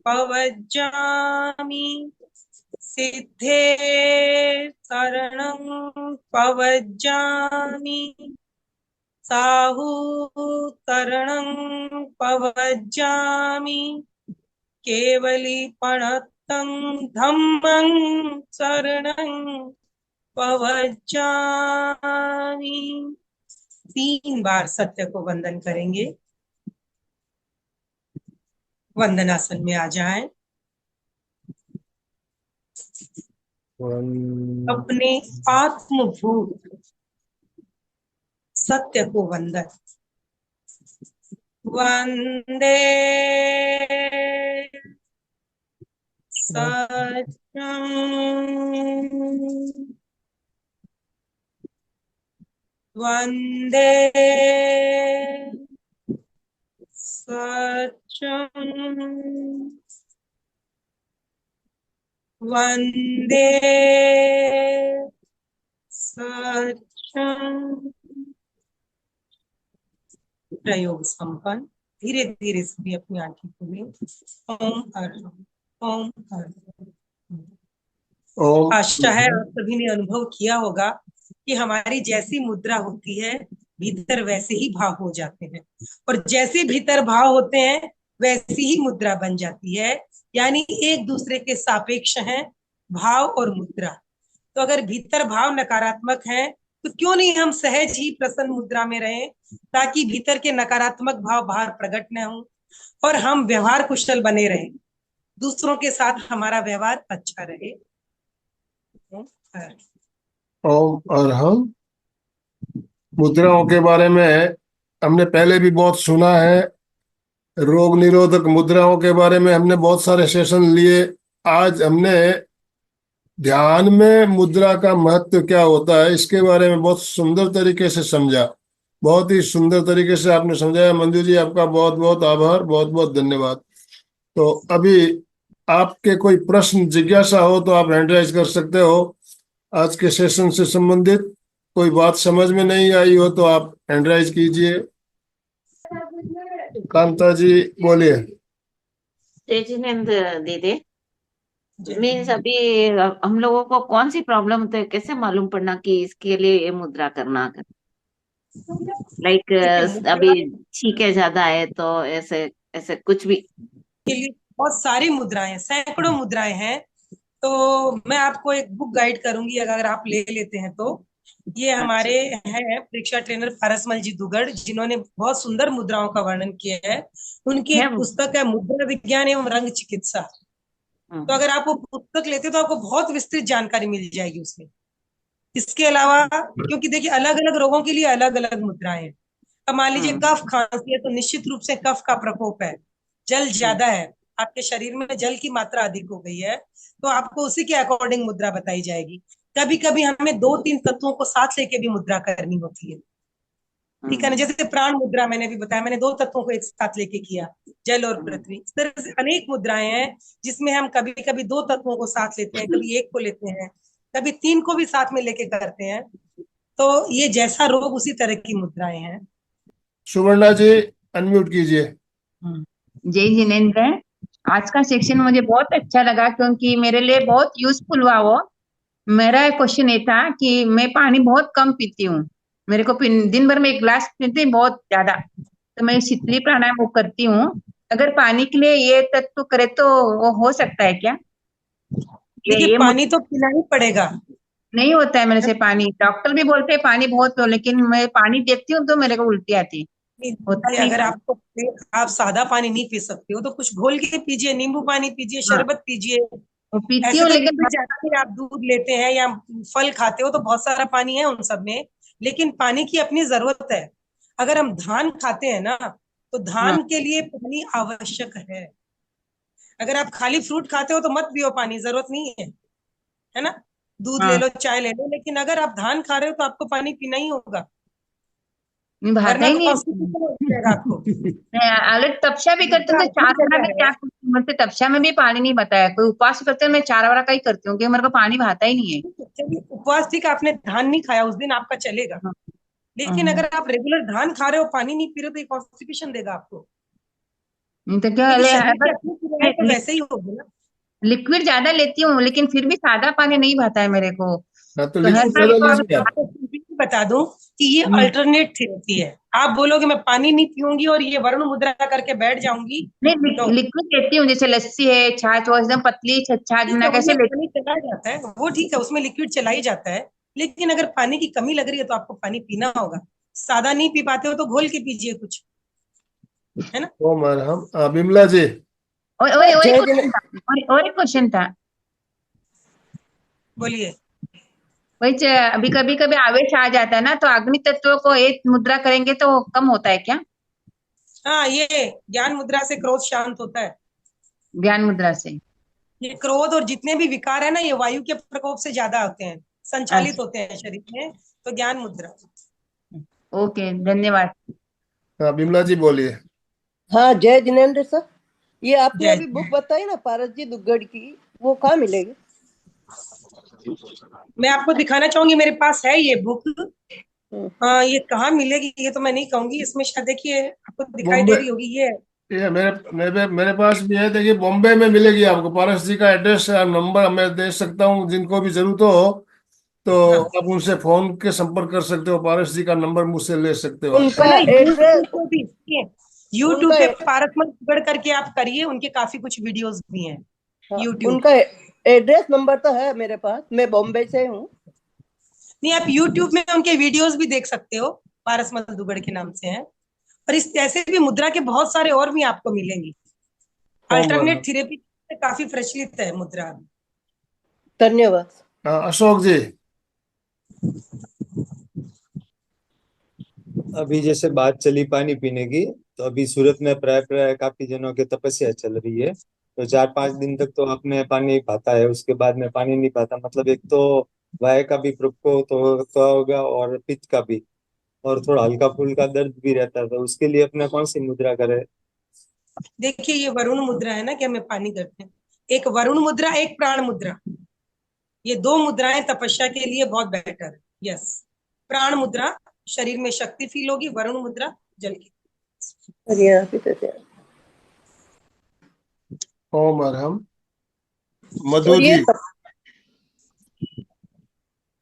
पवज्जामि, सिद्धे शरणं पवज्जामि, साहु शरणं पवज्जामि, केवलीपणतं धम्मं शरणं पवज्जामि। 3 बार सत्य को वंदन करेंगे। वंदनासन में आ जाएं। अपने आत्मभूत सत्य को वंदन। वंदे सत्यम, वंदे सत्यम, वंदे सत्यम। प्रयोग संपन्न। धीरे धीरे सभी अपनी आंखें खोलें। ओम अर्हम, ओम अर्हम। ओम। आशा है आप सभी ने अनुभव किया होगा कि हमारी जैसी मुद्रा होती है, भीतर वैसे ही भाव हो जाते हैं, और जैसे भीतर भाव होते हैं वैसी ही मुद्रा बन जाती है। यानी एक दूसरे के सापेक्ष हैं भाव और मुद्रा। तो अगर भीतर भाव नकारात्मक है तो क्यों नहीं हम सहज ही प्रसन्न मुद्रा में रहें, ताकि भीतर के नकारात्मक भाव बाहर प्रकट न हो और हम व्यवहार कुशल बने रहें, दूसरों के साथ हमारा व्यवहार अच्छा रहे। ओम। और हम मुद्राओं के बारे में हमने पहले भी बहुत सुना है। रोग निरोधक मुद्राओं के बारे में हमने बहुत सारे सेशन लिए। आज हमने ध्यान में मुद्रा का महत्व क्या होता है इसके बारे में बहुत सुंदर तरीके से समझा। बहुत ही सुंदर तरीके से आपने समझाया। मंजू जी, आपका बहुत बहुत आभार, बहुत बहुत धन्यवाद। तो अभी आपके कोई प्रश्न जिज्ञासा हो तो आप हैंड राइज कर सकते हो। आज के सेशन से संबंधित कोई बात समझ में नहीं आई हो तो आप हैंड राइज कीजिए। कांता जी बोलिए। तेजिनेंद्र दीदी, मीन्स अभी हम लोगों को कौन सी प्रॉब्लम होती है, कैसे मालूम पड़ना कि इसके लिए ये मुद्रा करना है? लाइक अभी ठीक है, ज्यादा है तो ऐसे ऐसे कुछ भी। के लिए बहुत सारी मुद्राएं हैं, सैकड़ों मुद्राएं हैं। तो मैं आपको एक बुक गाइड करूंगी, अगर आप ले लेते हैं तो। ये अच्छा। हमारे हैं परीक्षा ट्रेनर पारसमल जी दुगड़, जिन्होंने बहुत सुंदर मुद्राओं का वर्णन किया है। उनकी है एक वो? पुस्तक है मुद्रा विज्ञान एवं रंग चिकित्सा। तो हम्म। अगर आप वो पुस्तक लेते तो आपको बहुत विस्तृत जानकारी मिल जाएगी उसमें। इसके अलावा, क्योंकि देखिए अलग अलग रोगों के लिए अलग अलग मुद्राएं हैं। अब मान लीजिए हम्म। कफ खांसी है तो निश्चित रूप से कफ का प्रकोप है, जल हम्म। ज्यादा है, आपके शरीर में जल की मात्रा अधिक हो गई है, तो आपको उसी के अकॉर्डिंग मुद्रा बताई जाएगी। कभी कभी हमें 2-3 तत्वों को साथ लेके भी मुद्रा करनी होती है। ठीक है ना। जैसे प्राण मुद्रा मैंने भी बताया, मैंने 2 तत्वों को एक साथ लेके किया, जल और पृथ्वी। इस तरह से अनेक मुद्राएं हैं जिसमें हम कभी कभी 2 तत्वों को साथ लेते हैं, कभी एक को लेते हैं, कभी 3 को भी साथ में लेके करते हैं। तो ये जैसा रोग उसी तरह की मुद्राएं हैं। सुवर्णा जी अनम्यूट कीजिए। जय जिनेन्द्र। आज का सेक्शन मुझे बहुत अच्छा लगा क्योंकि मेरे लिए बहुत यूजफुल हुआ वो। मेरा क्वेश्चन ये था कि मैं पानी बहुत कम पीती हूँ। मेरे को दिन भर में 1 गिलास पीती हूँ, बहुत ज्यादा। तो मैं शीतली प्राणायाम वो करती हूँ। अगर पानी के लिए ये तत्व करे तो वो हो सकता है क्या? देखिए, पानी तो पीना ही पड़ेगा। नहीं होता है मेरे से पानी। डॉक्टर भी बोलते हैं पानी बहुत पियो, लेकिन मैं पानी देखती हूँ तो मेरे को उल्टी आती है। होता नहीं। अगर आप सादा पानी नहीं पी सकते हो तो कुछ घोल के पीजिए, नींबू पानी पीजिए, हाँ। शरबत पीजिए। वो पीती ऐसे हूँ तो लेकिन देखा जाता है कि आप दूध लेते हैं या फल खाते हो तो बहुत सारा पानी है उन सब में, लेकिन पानी की अपनी जरूरत है। अगर हम धान खाते हैं ना, तो धान के लिए पानी आवश्यक है। अगर आप खाली फ्रूट खाते हो तो मत पियो पानी, जरूरत नहीं है ना। दूध ले हाँ, लो, चाय ले लो, लेकिन अगर आप धान खा रहे हो तो आपको पानी पीना ही होगा, भाता वरना ही नहीं कॉन्स्टिपेशन हो जाएगा आपको। मैं ऑलरेडी तपस्या भी करती हूँ तो दूसरा 4 वाला जगह भी है। क्या करती हूँ, मुझसे तपस्या में भी पानी नहीं बताया। कोई उपवास करते हैं, मैं 4 वाला का ही करती हूँ क्योंकि मेरे को पानी भाता ही नहीं है। चलिए, उपवास ठीक है, आपने धान नहीं खाया उस दिन, आपका चलेगा। लेकिन हाँ। अगर आप रेगुलर धान खा रहे हो, पानी नहीं पी रहे हो, तो ये कॉन्स्टिपेशन देगा आपको। नहीं तो क्या क्योंकि शरीर की अगर अपनी क्रियाएं तो वैसे ही होगी ना। लिक्विड ज्यादा लेती हूँ लेकिन फिर भी सादा पानी नहीं भाता है मेरे को। हाँ तो तो है लिक्विड मेरे ज्यादा को अभी लीजिए आप। आपको फिर भी बता दूं कि ये हम्म, अल्टरनेट थेरेपी है। आप बोलोगे मैं पानी नहीं पीऊंगी और ये वरुण मुद्रा करके बैठ जाऊंगी, नहीं नो। लिक्विड लेती हूँ, जैसे लस्सी है, छाछ वो एकदम पतली छाछ ठीक बना है, कैसे उसमें लेती पानी चला जाता है, वो ठीक है, उसमें लिक्विड चला ही जाता है। लेकिन अगर पानी की कमी लग रही है तो आपको पानी पीना होगा। सादा नहीं पी पाते हो तो घोल के पीजिए कुछ, है ना। ओ मरहम। बिमला जी। और एक जय क्वेश्चन जिने था। और एक क्वेश्चन था। बोलिए। वही अभी कभी कभी आवेश आ जाता है ना, तो अग्नि तत्व को एक मुद्रा करेंगे तो कम होता है क्या? हाँ, ये ज्ञान मुद्रा से क्रोध शांत होता है। ध्यान मुद्रा से? ये क्रोध और जितने भी विकार है ना, ये वायु के प्रकोप से ज्यादा होते हैं, संचालित अच्छा, होते हैं शरीर में। तो ज्ञान मुद्रा। ओके, धन्यवाद। हाँ बिमला जी बोलिए। हाँ, जय जिनेन्द्र सर। ये आपने जय अभी बुक बताई ना पारस जी दुग्गड़ की, वो कहाँ मिलेगी? मैं आपको दिखाना चाहूंगी, मेरे पास है ये बुक। हम्म, ये कहाँ मिलेगी ये तो मैं नहीं कहूंगी। इसमें शायद देखिए, आपको दिखाई बॉम्बे। दे रही होगी ये। ये मेरे पास भी है। देखिए बॉम्बे में मिलेगी आपको। पारस जी का एड्रेस या नंबर मैं दे सकता हूँ, जिनको भी जरूरत हो तो हाँ, आप उनसे फोन के संपर्क कर सकते हो। पारस जी का नंबर मुझसे ले सकते हो आप। उनका है ना। एड्रेस, यूट्यूब पे भी, यूट्यूब उनका पे पारसमल जुगड़ करके आप करिए, उनके काफी कुछ वीडियोस भी हैं हाँ, यूट्यूब। उनका एड्रेस नंबर तो है मेरे पास। मैं बॉम्बे से हूँ। नहीं, आप यूट्यूब में उनके वीडियोस भी देख सकते हो, पारसमल दुगड़ के नाम से हैं। और इस ऐसे भी मुद्रा के बहुत सारे और भी आपको मिलेंगी। ओम अल्टरनेट मरहम। थेरेपी काफी प्रचलित है मुद्रा। धन्यवाद। हाँ, अशोक जी। अभी जैसे बात चली पानी पीने की, तो अभी सूरत में प्राय प्राय काफी जनों की तपस्या चल रही है। तो 4-5 दिन तक तो आपने पानी पाता है, उसके बाद में पानी नहीं पाता। मतलब एक तो वायु का भी प्रकोप तो होगा और पित्त का भी, और थोड़ा हल्का फुल्का दर्द भी रहता है। तो उसके लिए अपने कौन सी मुद्रा करे? देखिए, ये वरुण मुद्रा है ना कि हमें पानी करते हैं। एक वरुण मुद्रा, एक प्राण मुद्रा, ये 2 मुद्राएं तपस्या के लिए बहुत बेटर है। यस, प्राण मुद्रा शरीर में शक्ति फील होगी, वरुण मुद्रा जल की। ओम मरहम। मधु और ये जी।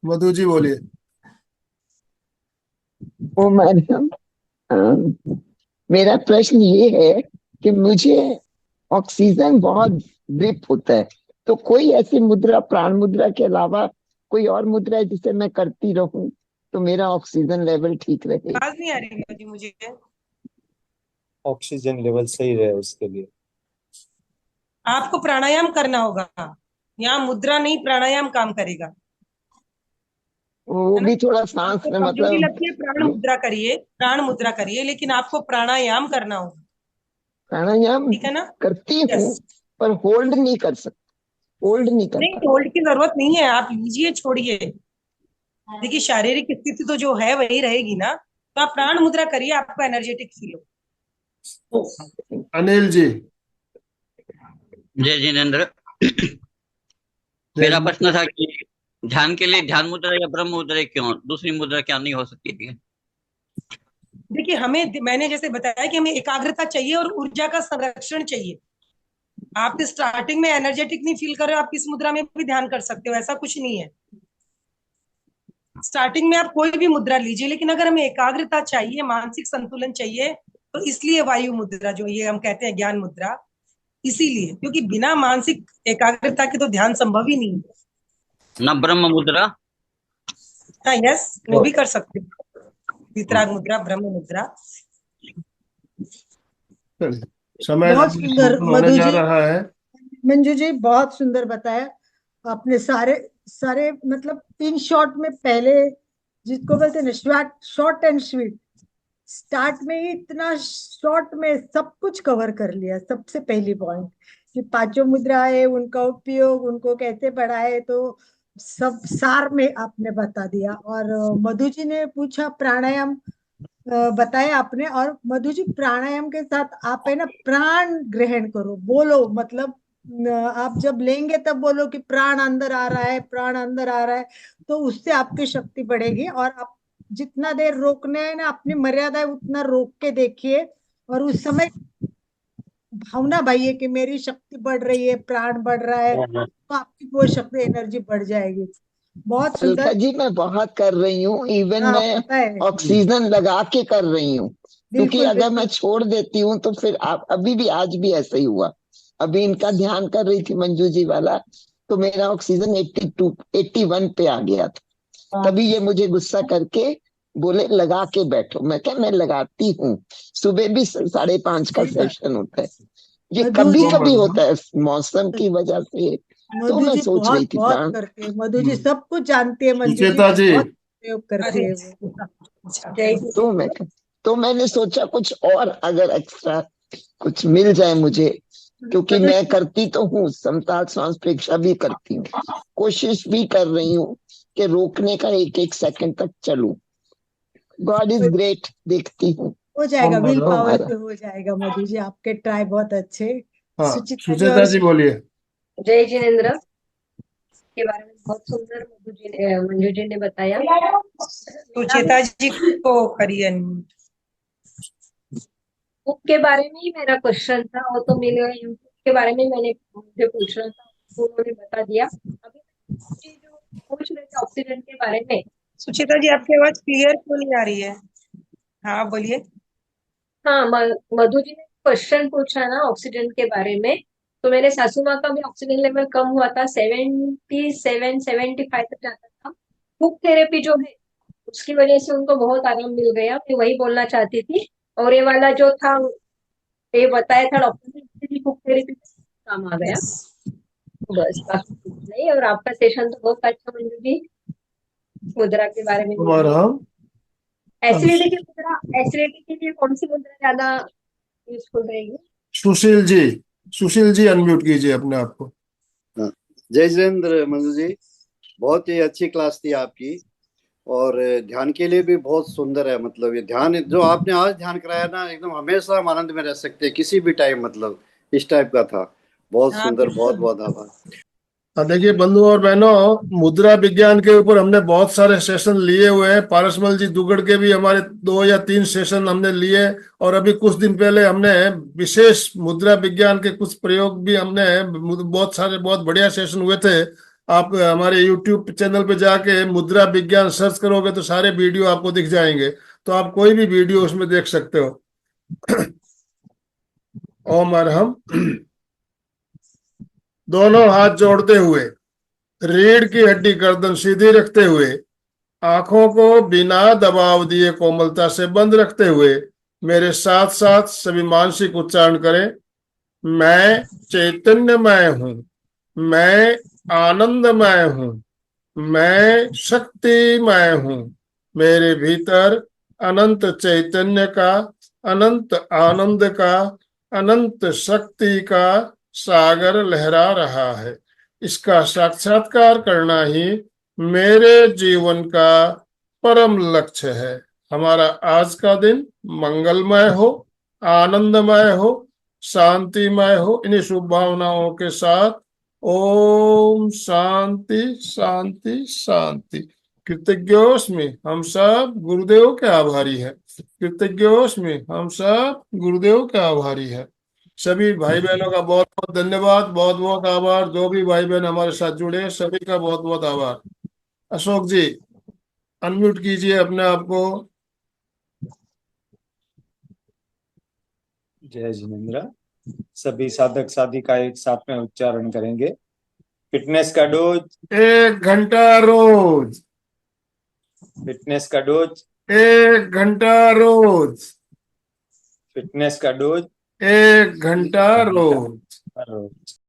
मधु जी बोलिए। ओ मैडम, मेरा प्रश्न ये है कि मुझे ऑक्सीजन बहुत ड्रिप होता है। तो कोई ऐसी मुद्रा प्राण मुद्रा के अलावा कोई और मुद्रा है जिसे मैं करती रहूं तो मेरा ऑक्सीजन लेवल ठीक रहे? आवाज नहीं आ रही है जी मुझे। ऑक्सीजन लेवल सही रहे उसके लिए। आपको प्राणायाम करना होगा। यहाँ मुद्रा नहीं, प्राणायाम काम करेगा, वो है ना। भी थोड़ा सांस आपको में कमजोरी मतलब लगती है, प्राण मुद्रा करिए, प्राण मुद्रा करिए, लेकिन आपको प्राणायाम करना होगा। प्राणायाम ठीक है ना। करती हूँ, यस। पर होल्ड नहीं कर सकती, होल्ड नहीं कर नहीं, पाती। होल्ड की जरूरत नहीं है, आप लीजिए, छोड़िए। देखिए, शारीरिक स्थिति तो जो है वही रहेगी ना। तो आप प्राण मुद्रा करिए, आपको एनर्जेटिक फील हो। अनिल जी। जय जिनेन्द्र। मेरा प्रश्न था कि ध्यान के लिए ध्यान मुद्रा या ब्रह्म मुद्रा क्यों, दूसरी मुद्रा क्या नहीं हो सकती थी? देखिए, मैंने जैसे बताया कि हमें एकाग्रता चाहिए और ऊर्जा का संरक्षण चाहिए। आप स्टार्टिंग में एनर्जेटिक नहीं फील कर रहे हो, आप किस मुद्रा में भी ध्यान कर सकते हो, ऐसा कुछ नहीं है। स्टार्टिंग में आप कोई भी मुद्रा लीजिए, लेकिन अगर हमें एकाग्रता चाहिए, मानसिक संतुलन चाहिए, तो इसलिए वायु मुद्रा जो ये हम कहते हैं ज्ञान मुद्रा, इसीलिए, क्योंकि बिना मानसिक एकाग्रता के तो ध्यान संभव ही नहीं है। न ब्रह्म मुद्रा? हाँ, यस, वो भी कर सकते हो, वितराग मुद्रा, ब्रह्म मुद्रा। समय बहुत सुंदर होने मधु जा जी, रहा है। मंजू जी बहुत सुंदर बताया आपने। सारे सारे मतलब इन शॉर्ट में, पहले जिसको बोलते हैं ना शॉर्ट एंड स्वीट, स्टार्ट में ही इतना शॉर्ट में सब कुछ कवर कर लिया। सबसे पहली पॉइंट कि पांचों मुद्रा है, उनका उपयोग, उनको कैसे बढ़ाए, तो सब सार में आपने बता दिया। और मधु जी ने पूछा प्राणायाम, बताया आपने। और मधु जी, प्राणायाम के साथ आप है ना प्राण ग्रहण करो, बोलो, मतलब आप जब लेंगे तब बोलो कि प्राण अंदर आ रहा है, प्राण अंदर आ रहा है, तो उससे आपकी शक्ति बढ़ेगी। और आप जितना देर रोकने है ना, अपनी मर्यादा है उतना रोक के देखिए, और उस समय भावना भाइये कि मेरी शक्ति बढ़ रही है, प्राण बढ़ रहा है, तो आपकी वो शक्ति, एनर्जी बढ़ जाएगी। बहुत अलका सुंदर। जी, मैं बहुत कर रही हूँ, इवन हाँ, मैं पता है। ऑक्सीजन लगा के कर रही हूँ। क्योंकि बिल्कुल अगर मैं बिल्कुल। छोड़ देती हूँ तो फिर आप अभी भी, आज भी ऐसा ही हुआ। अभी इनका ध्यान कर रही थी मंजू जी वाला, तो मेरा ऑक्सीजन 82 81 पे आ गया था। तभी ये मुझे गुस्सा करके बोले लगा के बैठो। मैं क्या, मैं लगाती हूँ। सुबह भी 5:30 का सही बात। सेशन होता है। ये मधु कभी जी, कभी होता है मौसम की वजह से। तो मधु मैं जी सोच रही बहुत थी बहुत प्राण। करते हैं। मधु जी सब कुछ जानती है, मंजू जी सुचेता जी। बहुत प्रयोग करती अरे, है वो। अच्छा, जय तो मैं तो मैंने सोचा कुछ और अगर एक्स्ट्रा कुछ मिल जाए मुझे, क्योंकि मधु मैं जी, करती तो हूँ, समता श्वास प्रेक्षा भी करती हूँ, कोशिश भी कर रही हूँ कि रोकने का एक एक सेकंड तक चलूं। गॉड इज ग्रेट, देखती हूँ हो जाएगा, विल पावर हमारा। से हो जाएगा। मधु जी आपके ट्राई बहुत अच्छे। हाँ, सुचिता जी सुचेता और जी बोलिए। जय जिनेन्द्र के बारे में बहुत सुंदर मंजू जी ने बताया। सुचेता जी को करिए unmute। बुक के बारे में ही मेरा क्वेश्चन था, वो तो मेरे यूट्यूब के बारे में मैंने मुझे पूछना था, तो उन्होंने बता दिया। अभी जी जो पूछ रहे थे ऑक्सीजन के बारे में। सुचेता जी, आपकी आवाज क्लियर क्यों नहीं आ रही है? हाँ, बोलिए। हाँ, मधु जी ने क्वेश्चन पूछा ना ऑक्सीजन के बारे में, तो मेरे सासू माँ का भी ऑक्सीजन लेवल कम हुआ था, 77-75 तक जाता था। बुक थेरेपी जो है उसकी वजह से उनको बहुत आराम मिल गया, मैं वही बोलना चाहती थी। और ये वाला जो था, ये बताया था डॉक्टर ने, इससे भी बुक थेरेपी काम आ गया। यस। बस बाकी कुछ नहीं। और आपका सेशन तो बहुत अच्छा मंजू जी, मुद्रा के बारे में और हम एसिडिटी की मुद्रा, एसिडिटी के लिए कौन सी मुद्रा ज्यादा यूजफुल रहेगी? सुशील जी, सुशील जी अनम्यूट कीजिए अपने आप को। हाँ, जय जितेंद्र मंजू जी, बहुत ही अच्छी क्लास थी आपकी। और ध्यान के लिए भी बहुत सुंदर है। मतलब ये ध्यान जो आपने आज ध्यान कराया ना, एकदम हमेशा हम आनंद में रह सकते हैं किसी भी टाइम, मतलब इस टाइप का था। बहुत हाँ, सुंदर, बहुत बिल्कुल। बहुत आभार। देखिए बंधु और बहनों, मुद्रा विज्ञान के ऊपर हमने बहुत सारे सेशन लिए हुए हैं। पारसमल जी दुगड़ के भी हमारे 2 या 3 सेशन हमने लिए, और अभी कुछ दिन पहले हमने विशेष मुद्रा विज्ञान के कुछ प्रयोग भी हमने, बहुत सारे बहुत बढ़िया सेशन हुए थे। आप हमारे यूट्यूब चैनल पे जाके मुद्रा विज्ञान सर्च करोगे तो सारे वीडियो आपको दिख जाएंगे, तो आप कोई भी वीडियो उसमें देख सकते हो। ओम अरहम। दोनों हाथ जोड़ते हुए, रीढ़ की हड्डी गर्दन सीधी रखते हुए, आंखों को बिना दबाव दिए कोमलता से बंद रखते हुए मेरे साथ साथ सभी मानसिक उच्चारण करें। मैं चैतन्यमय हूं, मैं आनंदमय हूं, मैं शक्तिमय हूं। मेरे भीतर अनंत चैतन्य का, अनंत आनंद का, अनंत शक्ति का सागर लहरा रहा है। इसका साक्षात्कार करना ही मेरे जीवन का परम लक्ष्य है। हमारा आज का दिन मंगलमय हो, आनंदमय हो, शांतिमय हो। इन्हीं शुभ भावनाओं के साथ ओम शांति शांति शांति। कृतज्ञोस्मि, हम सब गुरुदेव के आभारी है। कृतज्ञोस्मि, हम सब गुरुदेव के आभारी है। सभी भाई बहनों का बहुत बहुत धन्यवाद, बहुत बहुत आभार। जो भी भाई बहन हमारे साथ जुड़े सभी का बहुत बहुत आभार। अशोक जी अनम्यूट कीजिए अपने आप को। जय जिनेन्द्र। सभी साधक साधिका एक साथ में उच्चारण करेंगे। फिटनेस का डोज 1 घंटा रोज, फिटनेस का डोज 1 घंटा रोज, फिटनेस का डोज 1 घंटा रोज। रोज।